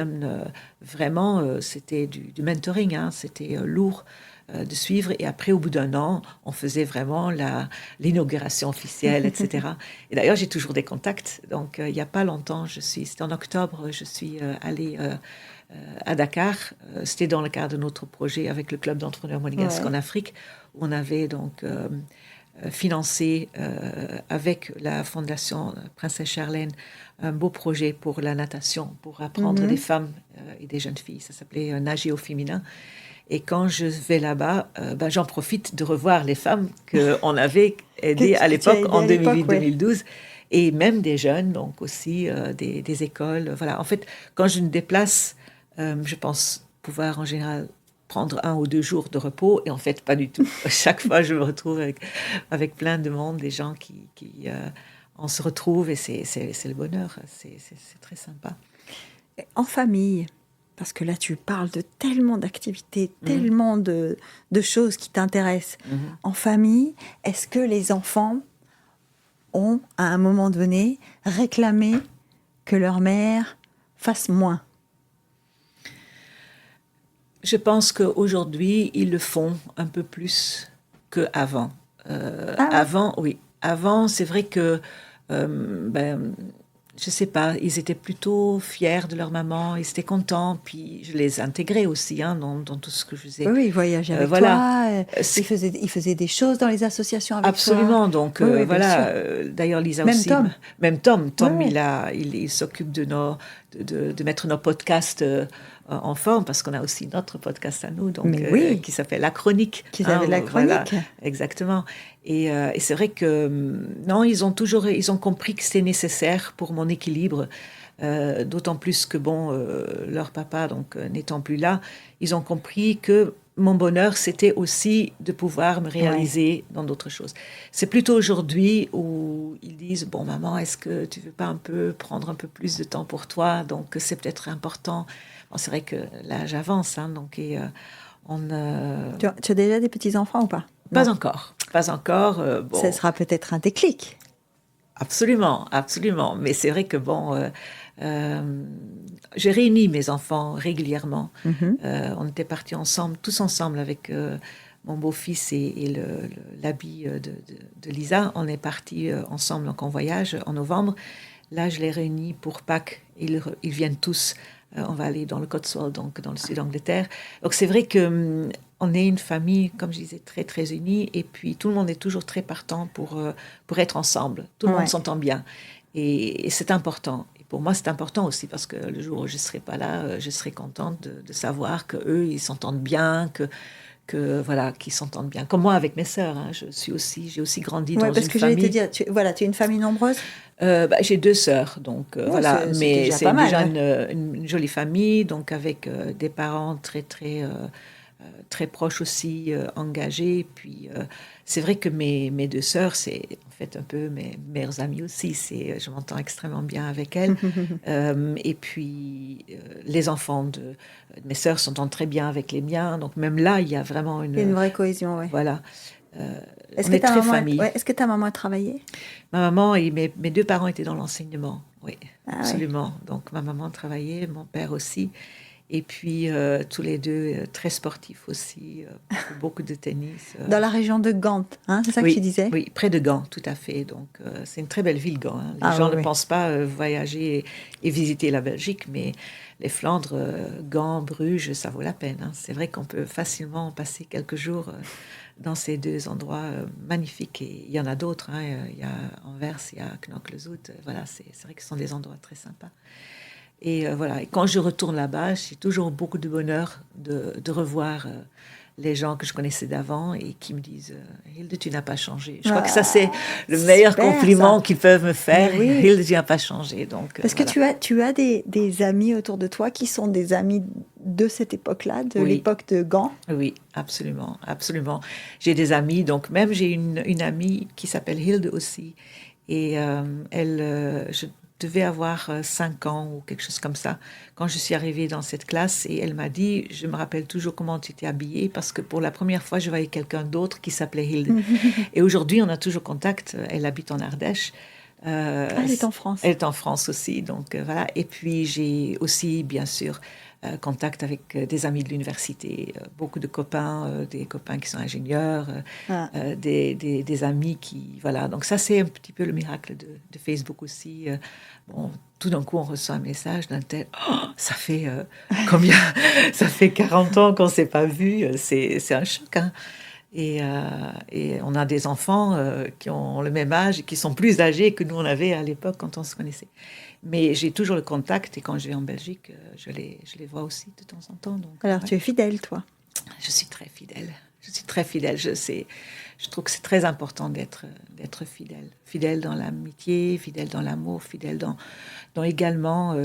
Vraiment, c'était du mentoring, hein, c'était lourd de suivre. Et après, au bout d'un an, on faisait vraiment l'inauguration officielle, etc. Et d'ailleurs, j'ai toujours des contacts. Donc, il n'y a pas longtemps, c'était en octobre, je suis allée à Dakar. C'était dans le cadre de notre projet avec le Club d'entrepreneurs monégasques en Afrique, où on avait donc financé avec la Fondation Princesse Charlène un beau projet pour la natation, pour apprendre des femmes et des jeunes filles. Ça s'appelait Nager au féminin. Et quand je vais là-bas, j'en profite de revoir les femmes qu'on avait aidées à l'époque, en 2008-2012, et même des jeunes, donc aussi des écoles. Voilà. En fait, quand je me déplace, je pense pouvoir en général prendre 1 ou 2 jours de repos, et en fait, pas du tout. Chaque fois, je me retrouve avec plein de monde, des gens qui on se retrouve, et c'est le bonheur. C'est très sympa. En famille, parce que là, tu parles de tellement d'activités, tellement de choses qui t'intéressent. En famille, est-ce que les enfants ont, à un moment donné, réclamé que leur mère fasse moins ? Je pense qu'aujourd'hui, ils le font un peu plus qu'avant. Avant, oui. Avant, c'est vrai que je sais pas, ils étaient plutôt fiers de leur maman, ils étaient contents, puis je les intégrais aussi dans tout ce que je faisais. Oui, ils voyageaient avec toi, ils faisaient des choses dans les associations avec absolument, toi. Donc voilà, d'ailleurs Lisa même aussi. Tom. Même Tom, il s'occupe de mettre nos podcasts en forme, parce qu'on a aussi notre podcast à nous, donc, qui s'appelle La Chronique. Qui s'appelle La Chronique. Voilà, exactement. Et c'est vrai que non, ils ont compris que c'était nécessaire pour mon équilibre, d'autant plus que leur papa, donc n'étant plus là, ils ont compris que mon bonheur, c'était aussi de pouvoir me réaliser dans d'autres choses. C'est plutôt aujourd'hui où ils disent, bon maman, est-ce que tu veux pas prendre un peu plus de temps pour toi? Donc c'est peut-être important. Bon, c'est vrai que l'âge avance, donc Tu as déjà des petits-enfants ou pas? Pas encore. Ça sera peut-être un déclic. Absolument. Mais c'est vrai que j'ai réuni mes enfants régulièrement. On était partis tous ensemble avec mon beau-fils et l'habit de Lisa. On est partis ensemble donc en voyage en novembre. Là, je les réunis pour Pâques. Ils viennent tous. On va aller dans le Cotswold, donc dans le sud d'Angleterre. Donc c'est vrai que on est une famille, comme je disais, très très unie, et puis tout le monde est toujours très partant pour être ensemble. Tout le monde s'entend bien, et c'est important. Et pour moi, c'est important aussi, parce que le jour où je serai pas là, je serai contente de savoir que eux, ils s'entendent bien, qu'ils s'entendent bien. Comme moi avec mes sœurs, j'ai aussi grandi dans une famille. Parce que j'allais te dire, tu es une famille nombreuse. J'ai 2 sœurs, donc voilà, mais c'est déjà une jolie famille, donc avec des parents très très très proches aussi, engagés. Puis c'est vrai que mes 2 sœurs, c'est en fait un peu mes meilleures amies aussi. Je m'entends extrêmement bien avec elles. Et puis les enfants de mes sœurs s'entendent très bien avec les miens. Donc même là, il y a vraiment une vraie cohésion, oui. Voilà. Est-ce que ta maman a travaillé? Ma maman et mes 2 parents étaient dans l'enseignement, oui, absolument. Oui. Donc ma maman travaillait, mon père aussi. Et puis tous les 2 très sportifs aussi, beaucoup de tennis. Dans la région de Gand, c'est ça que tu disais? Oui, près de Gand, tout à fait. Donc c'est une très belle ville, Gand. Les gens ne pensent pas voyager et visiter la Belgique, mais les Flandres, Gand, Bruges, ça vaut la peine. C'est vrai qu'on peut facilement passer quelques jours dans ces 2 endroits magnifiques. Et il y en a d'autres. Il y a Anvers, il y a Knokke-le-Zout. Voilà, c'est vrai que ce sont des endroits très sympas. Et voilà. Et quand je retourne là-bas, j'ai toujours beaucoup de bonheur de revoir les gens que je connaissais d'avant et qui me disent Hilde, tu n'as pas changé. Je crois que ça, c'est le meilleur super, compliment ça. qu'ils peuvent me faire. Mais oui. Hilde, tu n'as pas changé. Donc, Parce voilà. que tu as des amis autour de toi qui sont des amis de cette époque-là, de Oui. l'époque de Gand. Oui, absolument, absolument. J'ai des amis, donc même j'ai une amie qui s'appelle Hilde aussi. Et je devais avoir 5 ans ou quelque chose comme ça quand je suis arrivée dans cette classe. Et elle m'a dit, je me rappelle toujours comment tu étais habillée parce que pour la première fois, je voyais quelqu'un d'autre qui s'appelait Hilde. Et aujourd'hui, on a toujours contact. Elle habite en Ardèche. Elle est en France. Elle est en France aussi, donc voilà. Et puis j'ai aussi, bien sûr, contact avec des amis de l'université, beaucoup de copains, des copains qui sont ingénieurs, des amis qui, voilà. Donc ça, c'est un petit peu le miracle de Facebook aussi. Bon, tout d'un coup, on reçoit un message d'un tel, oh, ça fait combien? Ça fait 40 ans qu'on ne s'est pas vu. C'est un choc, hein. Et on a des enfants qui ont le même âge et qui sont plus âgés que nous on avait à l'époque quand on se connaissait. Mais j'ai toujours le contact et quand je vais en Belgique, je les vois aussi de temps en temps. Donc, Alors, tu es fidèle, toi? Je suis très fidèle. Je suis très fidèle. Je trouve que c'est très important d'être fidèle. Fidèle dans l'amitié, fidèle dans l'amour, fidèle dans également...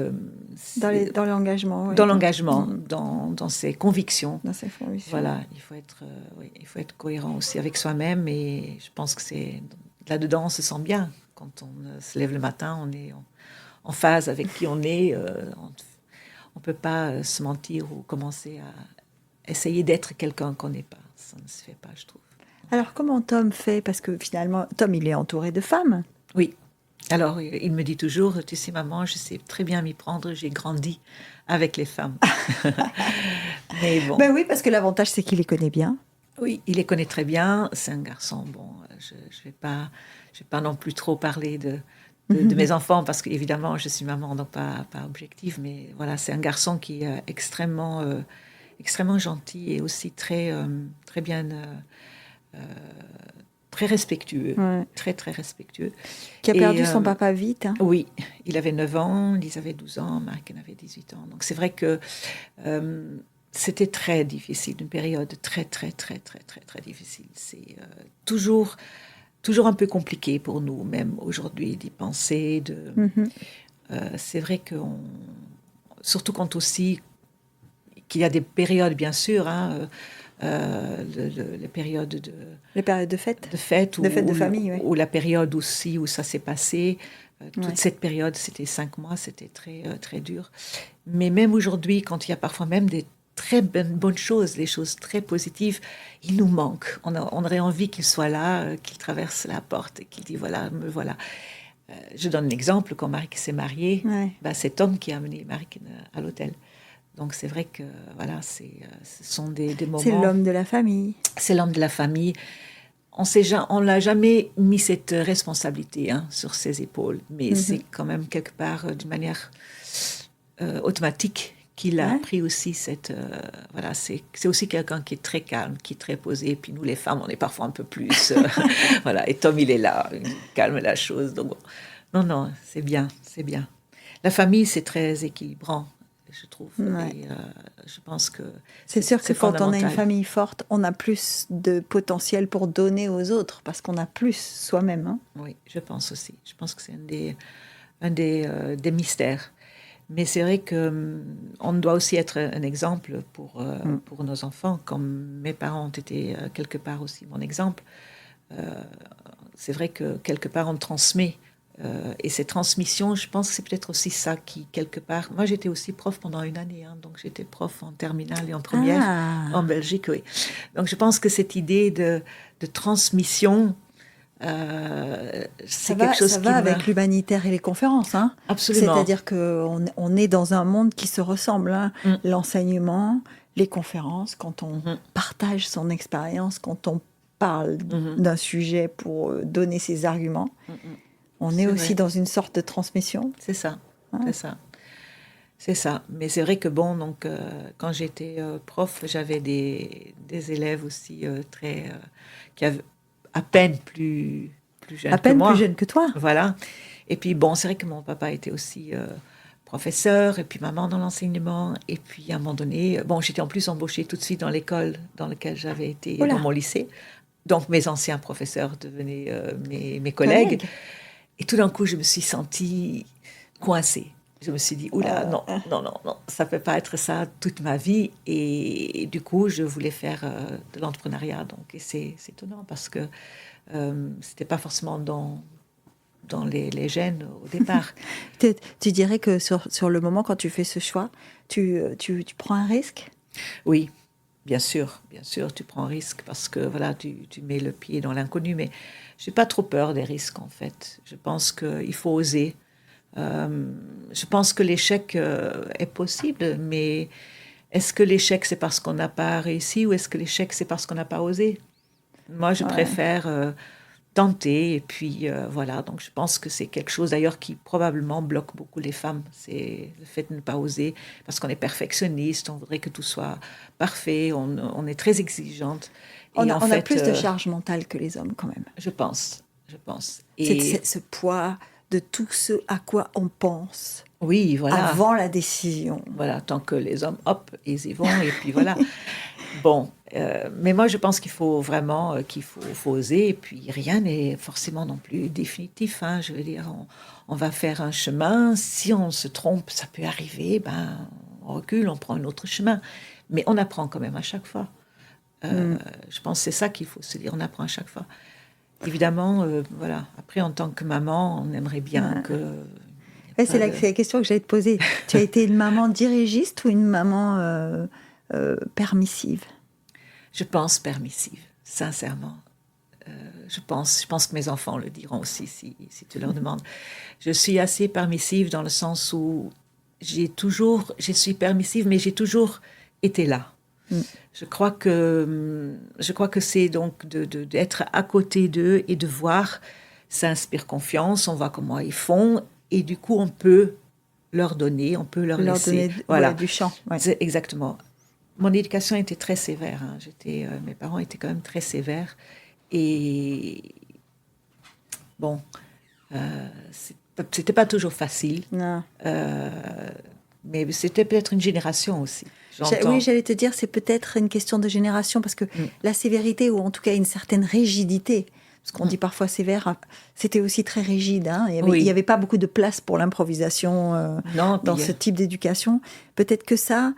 dans l'engagement. Dans l'engagement, dans ses convictions. Dans ses convictions. Voilà, il faut être cohérent aussi avec soi-même et je pense que c'est là-dedans, on se sent bien. Quand on se lève le matin, on est en phase avec qui on est. On ne peut pas se mentir ou commencer à essayer d'être quelqu'un qu'on n'est pas. Ça ne se fait pas, je trouve. Alors, comment Tom fait? Parce que finalement, Tom, il est entouré de femmes. Oui. Alors, il me dit toujours, tu sais, maman, je sais très bien m'y prendre, j'ai grandi avec les femmes. Mais bon. Ben oui, parce que l'avantage, c'est qu'il les connaît bien. Oui, il les connaît très bien. C'est un garçon, bon, je vais pas non plus trop parler de mes enfants, parce qu'évidemment, je suis maman, donc pas objective, mais voilà, c'est un garçon qui est extrêmement gentil et aussi très bien... très respectueux, très respectueux. Qui a perdu son papa vite. Hein. Oui, il avait 9 ans, Lise avait 12 ans, Marc en avait 18 ans. Donc c'est vrai que c'était très difficile, une période très difficile. C'est toujours un peu compliqué pour nous, même aujourd'hui, d'y penser. C'est vrai que, surtout quand aussi, qu'il y a des périodes, bien sûr, hein, les périodes de fête. De fête de famille, oui. Ou la période aussi où ça s'est passé. Toute cette période, c'était 5 mois, c'était très dur. Mais même aujourd'hui, quand il y a parfois même des très bonnes choses, des choses très positives, il nous manque. On aurait envie qu'il soit là, qu'il traverse la porte et qu'il dit voilà, me voilà. Je donne l'exemple, quand Marc s'est marié, c'est Tom qui a amené Marc à l'hôtel. Donc c'est vrai que voilà, ce sont des moments... C'est l'homme de la famille. C'est l'homme de la famille. On l'a jamais mis cette responsabilité sur ses épaules, mais c'est quand même quelque part d'une manière automatique qu'il a pris aussi cette... voilà, c'est aussi quelqu'un qui est très calme, qui est très posé. Puis nous, les femmes, on est parfois un peu plus... voilà, et Tom, il est là, il calme la chose. Donc, non, c'est bien, c'est bien. La famille, c'est très équilibrant, je trouve. Et je pense que c'est sûr que quand on a une famille forte, on a plus de potentiel pour donner aux autres parce qu'on a plus soi-même. Hein. Oui, je pense aussi. Je pense que c'est un des mystères. Mais c'est vrai qu'on doit aussi être un exemple pour nos enfants, comme mes parents ont été quelque part aussi mon exemple. C'est vrai que quelque part on transmet. Et ces transmissions, je pense que c'est peut-être aussi ça qui, quelque part... Moi, j'étais aussi prof pendant une année, donc j'étais prof en terminale et en première en Belgique, oui. Donc, je pense que cette idée de transmission, c'est quelque chose qui... Ça va avec l'humanitaire et les conférences, hein. Absolument. C'est-à-dire qu'on est dans un monde qui se ressemble, hein. L'enseignement, les conférences, quand on partage son expérience, quand on parle d'un sujet pour donner ses arguments... On est aussi dans une sorte de transmission. C'est ça, c'est ça. Mais c'est vrai que donc quand j'étais prof, j'avais des élèves aussi qui avaient à peine plus jeunes que moi. Plus jeunes que toi. Voilà. Et puis c'est vrai que mon papa était aussi professeur, et puis maman dans l'enseignement. Et puis à un moment donné, j'étais en plus embauchée tout de suite dans l'école dans laquelle j'avais été, dans mon lycée. Donc mes anciens professeurs devenaient mes collègues. Et tout d'un coup, je me suis sentie coincée. Je me suis dit, oula, non, ça ne peut pas être ça toute ma vie. Et du coup, je voulais faire de l'entrepreneuriat. Donc, et c'est étonnant parce que ce n'était pas forcément dans les gènes au départ. Tu dirais que sur le moment, quand tu fais ce choix, tu prends un risque? Oui, bien sûr, tu prends un risque parce que voilà, tu mets le pied dans l'inconnu. Mais je n'ai pas trop peur des risques, en fait. Je pense qu'il faut oser. Je pense que l'échec est possible, mais est-ce que l'échec, c'est parce qu'on n'a pas réussi ou est-ce que l'échec, c'est parce qu'on n'a pas osé? Moi, je préfère tenter, et puis voilà. Donc, je pense que c'est quelque chose, d'ailleurs, qui probablement bloque beaucoup les femmes. C'est le fait de ne pas oser, parce qu'on est perfectionniste, on voudrait que tout soit parfait, on est très exigeante. On a plus de charge mentale que les hommes, quand même. Je pense. Et c'est ce poids de tout ce à quoi on pense. Oui, voilà. Avant la décision. Voilà, tant que les hommes, hop, ils y vont, et puis voilà. Bon, mais moi, je pense qu'il faut vraiment qu'il faut oser, et puis rien n'est forcément non plus définitif. Hein. Je veux dire, on va faire un chemin. Si on se trompe, ça peut arriver, on recule, on prend un autre chemin. Mais on apprend quand même à chaque fois. Je pense que c'est ça qu'il faut se dire, on apprend à chaque fois. Évidemment, voilà. Après, en tant que maman, on aimerait bien que... C'est la question que j'allais te poser. Tu as été une maman dirigiste ou une maman permissive? Je pense permissive, sincèrement. Je pense que mes enfants le diront aussi si tu leur demandes. Je suis assez permissive dans le sens où je suis permissive, mais j'ai toujours été là. Je crois que c'est donc d'être à côté d'eux et de voir, ça inspire confiance, on voit comment ils font, et du coup on peut leur donner, on peut leur laisser donner du champ. Ouais. Exactement. Mon éducation était très sévère. Hein. Mes parents étaient quand même très sévères. Et bon, c'était pas toujours facile. Non. Mais c'était peut-être une génération aussi. Oui, j'allais te dire, c'est peut-être une question de génération, parce que la sévérité, ou en tout cas une certaine rigidité, parce qu'on dit parfois sévère, c'était aussi très rigide. Hein. Il y avait pas beaucoup de place pour l'improvisation dans ce type d'éducation. Peut-être que ça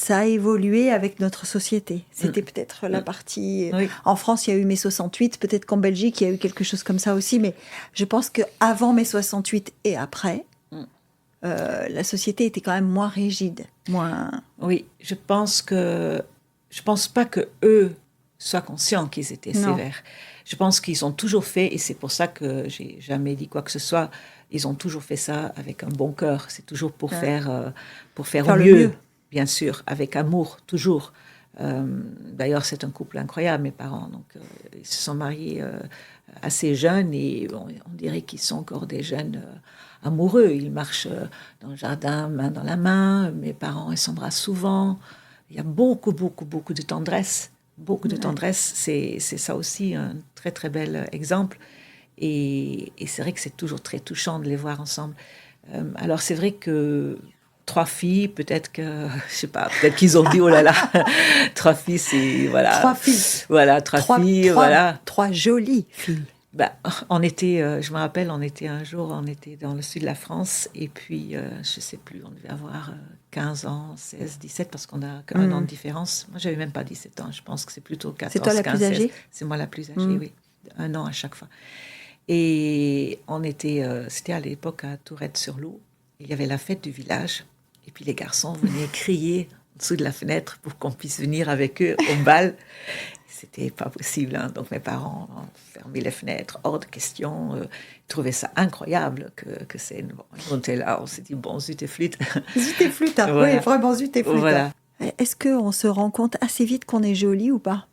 a évolué avec notre société. C'était peut-être la partie... Oui. En France, il y a eu mai 68, peut-être qu'en Belgique, il y a eu quelque chose comme ça aussi, mais je pense qu'avant mai 68 et après, la société était quand même moins rigide. Oui, je pense pas que eux soient conscients qu'ils étaient sévères. Je pense qu'ils ont toujours fait, et c'est pour ça que j'ai jamais dit quoi que ce soit, ils ont toujours fait ça avec un bon cœur. C'est toujours pour faire au mieux. Bien sûr, avec amour, toujours. D'ailleurs, c'est un couple incroyable, mes parents. Donc, ils se sont mariés assez jeunes, et on dirait qu'ils sont encore des jeunes amoureux. Ils marchent dans le jardin, main dans la main. Mes parents, ils s'embrassent souvent. Il y a beaucoup, beaucoup, beaucoup de tendresse. Beaucoup de tendresse. C'est ça aussi un très, très bel exemple. Et c'est vrai que c'est toujours très touchant de les voir ensemble. Alors, c'est vrai que 3 filles, peut-être qu'ils ont dit, oh là là, 3 filles, c'est, voilà. 3 filles. Voilà, 3 filles, voilà. 3 jolies filles. Je me rappelle, on était dans le sud de la France, et puis, je sais plus, on devait avoir 15 ans, 16, 17, parce qu'on a qu'un an de différence. Moi, j'avais même pas 17 ans, je pense que c'est plutôt 14, 15, 16. C'est toi la plus âgée? C'est moi la plus âgée, oui. 1 an à chaque fois. Et c'était à l'époque à Tourette-sur-Loup. Il y avait la fête du village. Et puis les garçons venaient crier en dessous de la fenêtre pour qu'on puisse venir avec eux au bal. C'était pas possible. Hein. Donc mes parents ont fermé les fenêtres, hors de question. Ils trouvaient ça incroyable que c'est... Bon, on était là, on s'est dit, bon, zut et flûte. Zut et flûte, hein. Voilà. Oui, vraiment zut et flûte. Voilà. Est-ce qu'on se rend compte assez vite qu'on est jolie ou pas?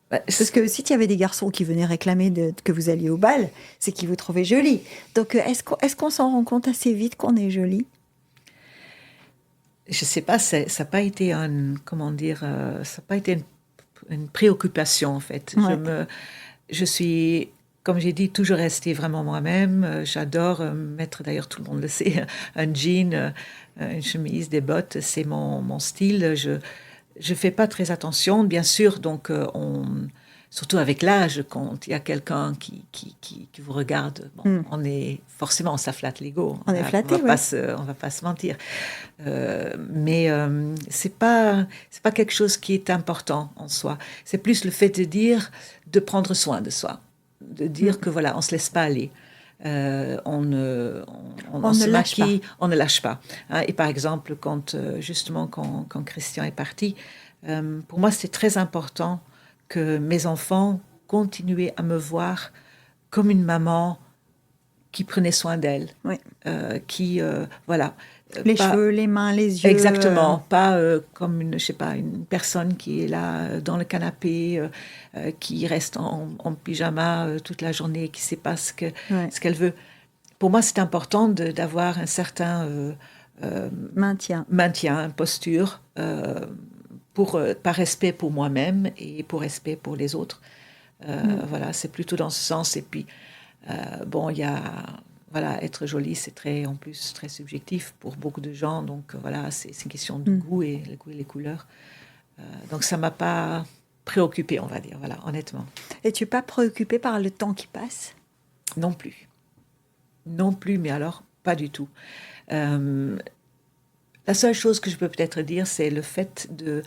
Parce que si il y avait des garçons qui venaient réclamer que vous alliez au bal, c'est qu'ils vous trouvaient jolie. Donc, est-ce qu'on s'en rend compte assez vite qu'on est jolie? Je sais pas, ça n'a pas été une préoccupation en fait. Ouais. Je suis comme j'ai dit, toujours rester vraiment moi-même. J'adore mettre, d'ailleurs tout le monde le sait, un jean, une chemise, des bottes, c'est mon style. Je fais pas très attention, bien sûr, donc surtout avec l'âge, quand il y a quelqu'un qui vous regarde, bon, forcément, ça flatte l'ego. On est flatté, on va pas se mentir. Mais c'est pas quelque chose qui est important en soi. C'est plus le fait de prendre soin de soi, de dire que voilà, on se laisse pas aller. On se maquille, on ne lâche pas. Hein. Et par exemple, quand Christian est parti, pour moi, c'était très important que mes enfants continuaient à me voir comme une maman qui prenait soin d'elle, voilà. Cheveux, les mains, les yeux. Exactement, pas comme une personne qui est là dans le canapé, qui reste en pyjama toute la journée, qui ne sait pas ce qu'elle veut. Pour moi, c'est important d'avoir un certain maintien, posture, par respect pour moi-même et pour respect pour les autres. Voilà, c'est plutôt dans ce sens. Et puis, il y a... Voilà, être jolie, c'est en plus très subjectif pour beaucoup de gens. Donc voilà, c'est une question de goût et les couleurs. Donc ça ne m'a pas préoccupée, on va dire, voilà, honnêtement. Et tu n'es pas préoccupée par le temps qui passe ? Non plus. Non plus, mais alors, pas du tout. La seule chose que je peux peut-être dire, c'est le fait de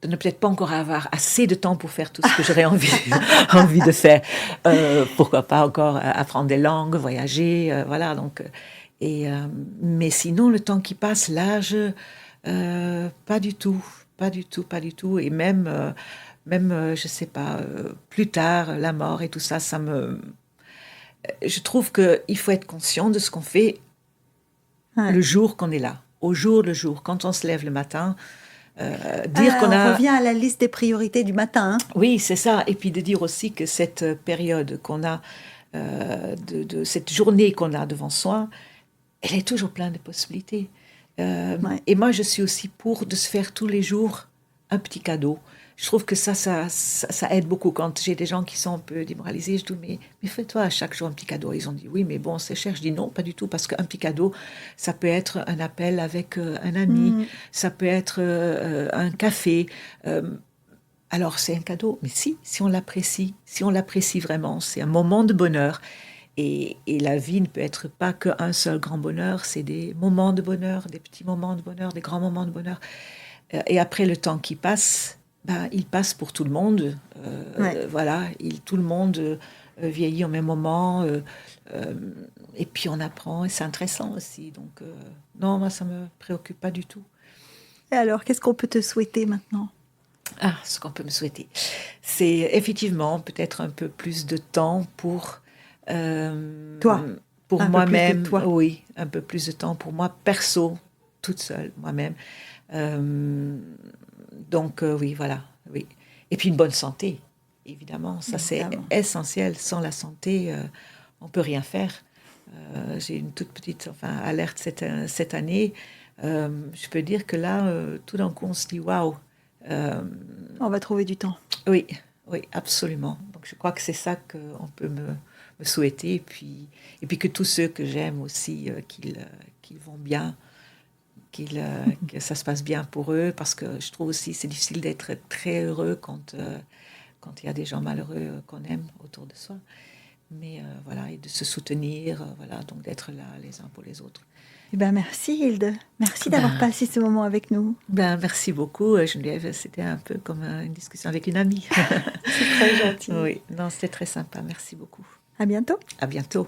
ne peut-être pas encore avoir assez de temps pour faire tout ce que j'aurais envie de faire. Pourquoi pas encore apprendre des langues, voyager, voilà. Donc, mais sinon, le temps qui passe, l'âge, pas du tout. Et même, je sais pas, plus tard, la mort et tout ça, je trouve qu'il faut être conscient de ce qu'on fait le jour qu'on est là, au jour le jour, quand on se lève le matin. On revient à la liste des priorités du matin. Hein. Oui, c'est ça. Et puis de dire aussi que cette période qu'on a, de cette journée qu'on a devant soi, elle est toujours pleine de possibilités. Et moi, je suis aussi pour de se faire tous les jours un petit cadeau. Je trouve que ça aide beaucoup. Quand j'ai des gens qui sont un peu démoralisés, je dis mais fais-toi à chaque jour un petit cadeau. Ils ont dit oui, mais bon, c'est cher. Je dis non, pas du tout, parce qu'un petit cadeau, ça peut être un appel avec un ami, ça peut être un café. Alors c'est un cadeau, mais si on l'apprécie vraiment, c'est un moment de bonheur. Et la vie ne peut être pas qu'un seul grand bonheur, c'est des moments de bonheur, des petits moments de bonheur, des grands moments de bonheur. Et après, le temps qui passe, il passe pour tout le monde. Voilà, tout le monde vieillit au même moment. Et puis on apprend, et c'est intéressant aussi. Donc, non, moi, ça ne me préoccupe pas du tout. Et alors, qu'est-ce qu'on peut te souhaiter maintenant ? Ce qu'on peut me souhaiter, c'est effectivement peut-être un peu plus de temps pour... toi, pour moi-même. Oui, un peu plus de temps pour moi, perso, toute seule, moi-même. Donc, oui, voilà. Oui. Et puis une bonne santé, évidemment. Ça, c'est essentiel. Sans la santé, on ne peut rien faire. J'ai une toute petite alerte cette année. Je peux dire que là, tout d'un coup, on se dit waouh. On va trouver du temps. Oui, absolument. Donc, je crois que c'est ça qu'on peut me souhaiter. Et puis que tous ceux que j'aime aussi, qu'ils vont bien. Que ça se passe bien pour eux, parce que je trouve aussi c'est difficile d'être très heureux quand il y a des gens malheureux qu'on aime autour de soi. Mais voilà, et de se soutenir, voilà, donc d'être là les uns pour les autres. Merci Hilde, merci d'avoir passé ce moment avec nous. Merci beaucoup Geneviève, c'était un peu comme une discussion avec une amie. C'est très gentil. Oui, non, c'était très sympa, merci beaucoup. À bientôt. À bientôt.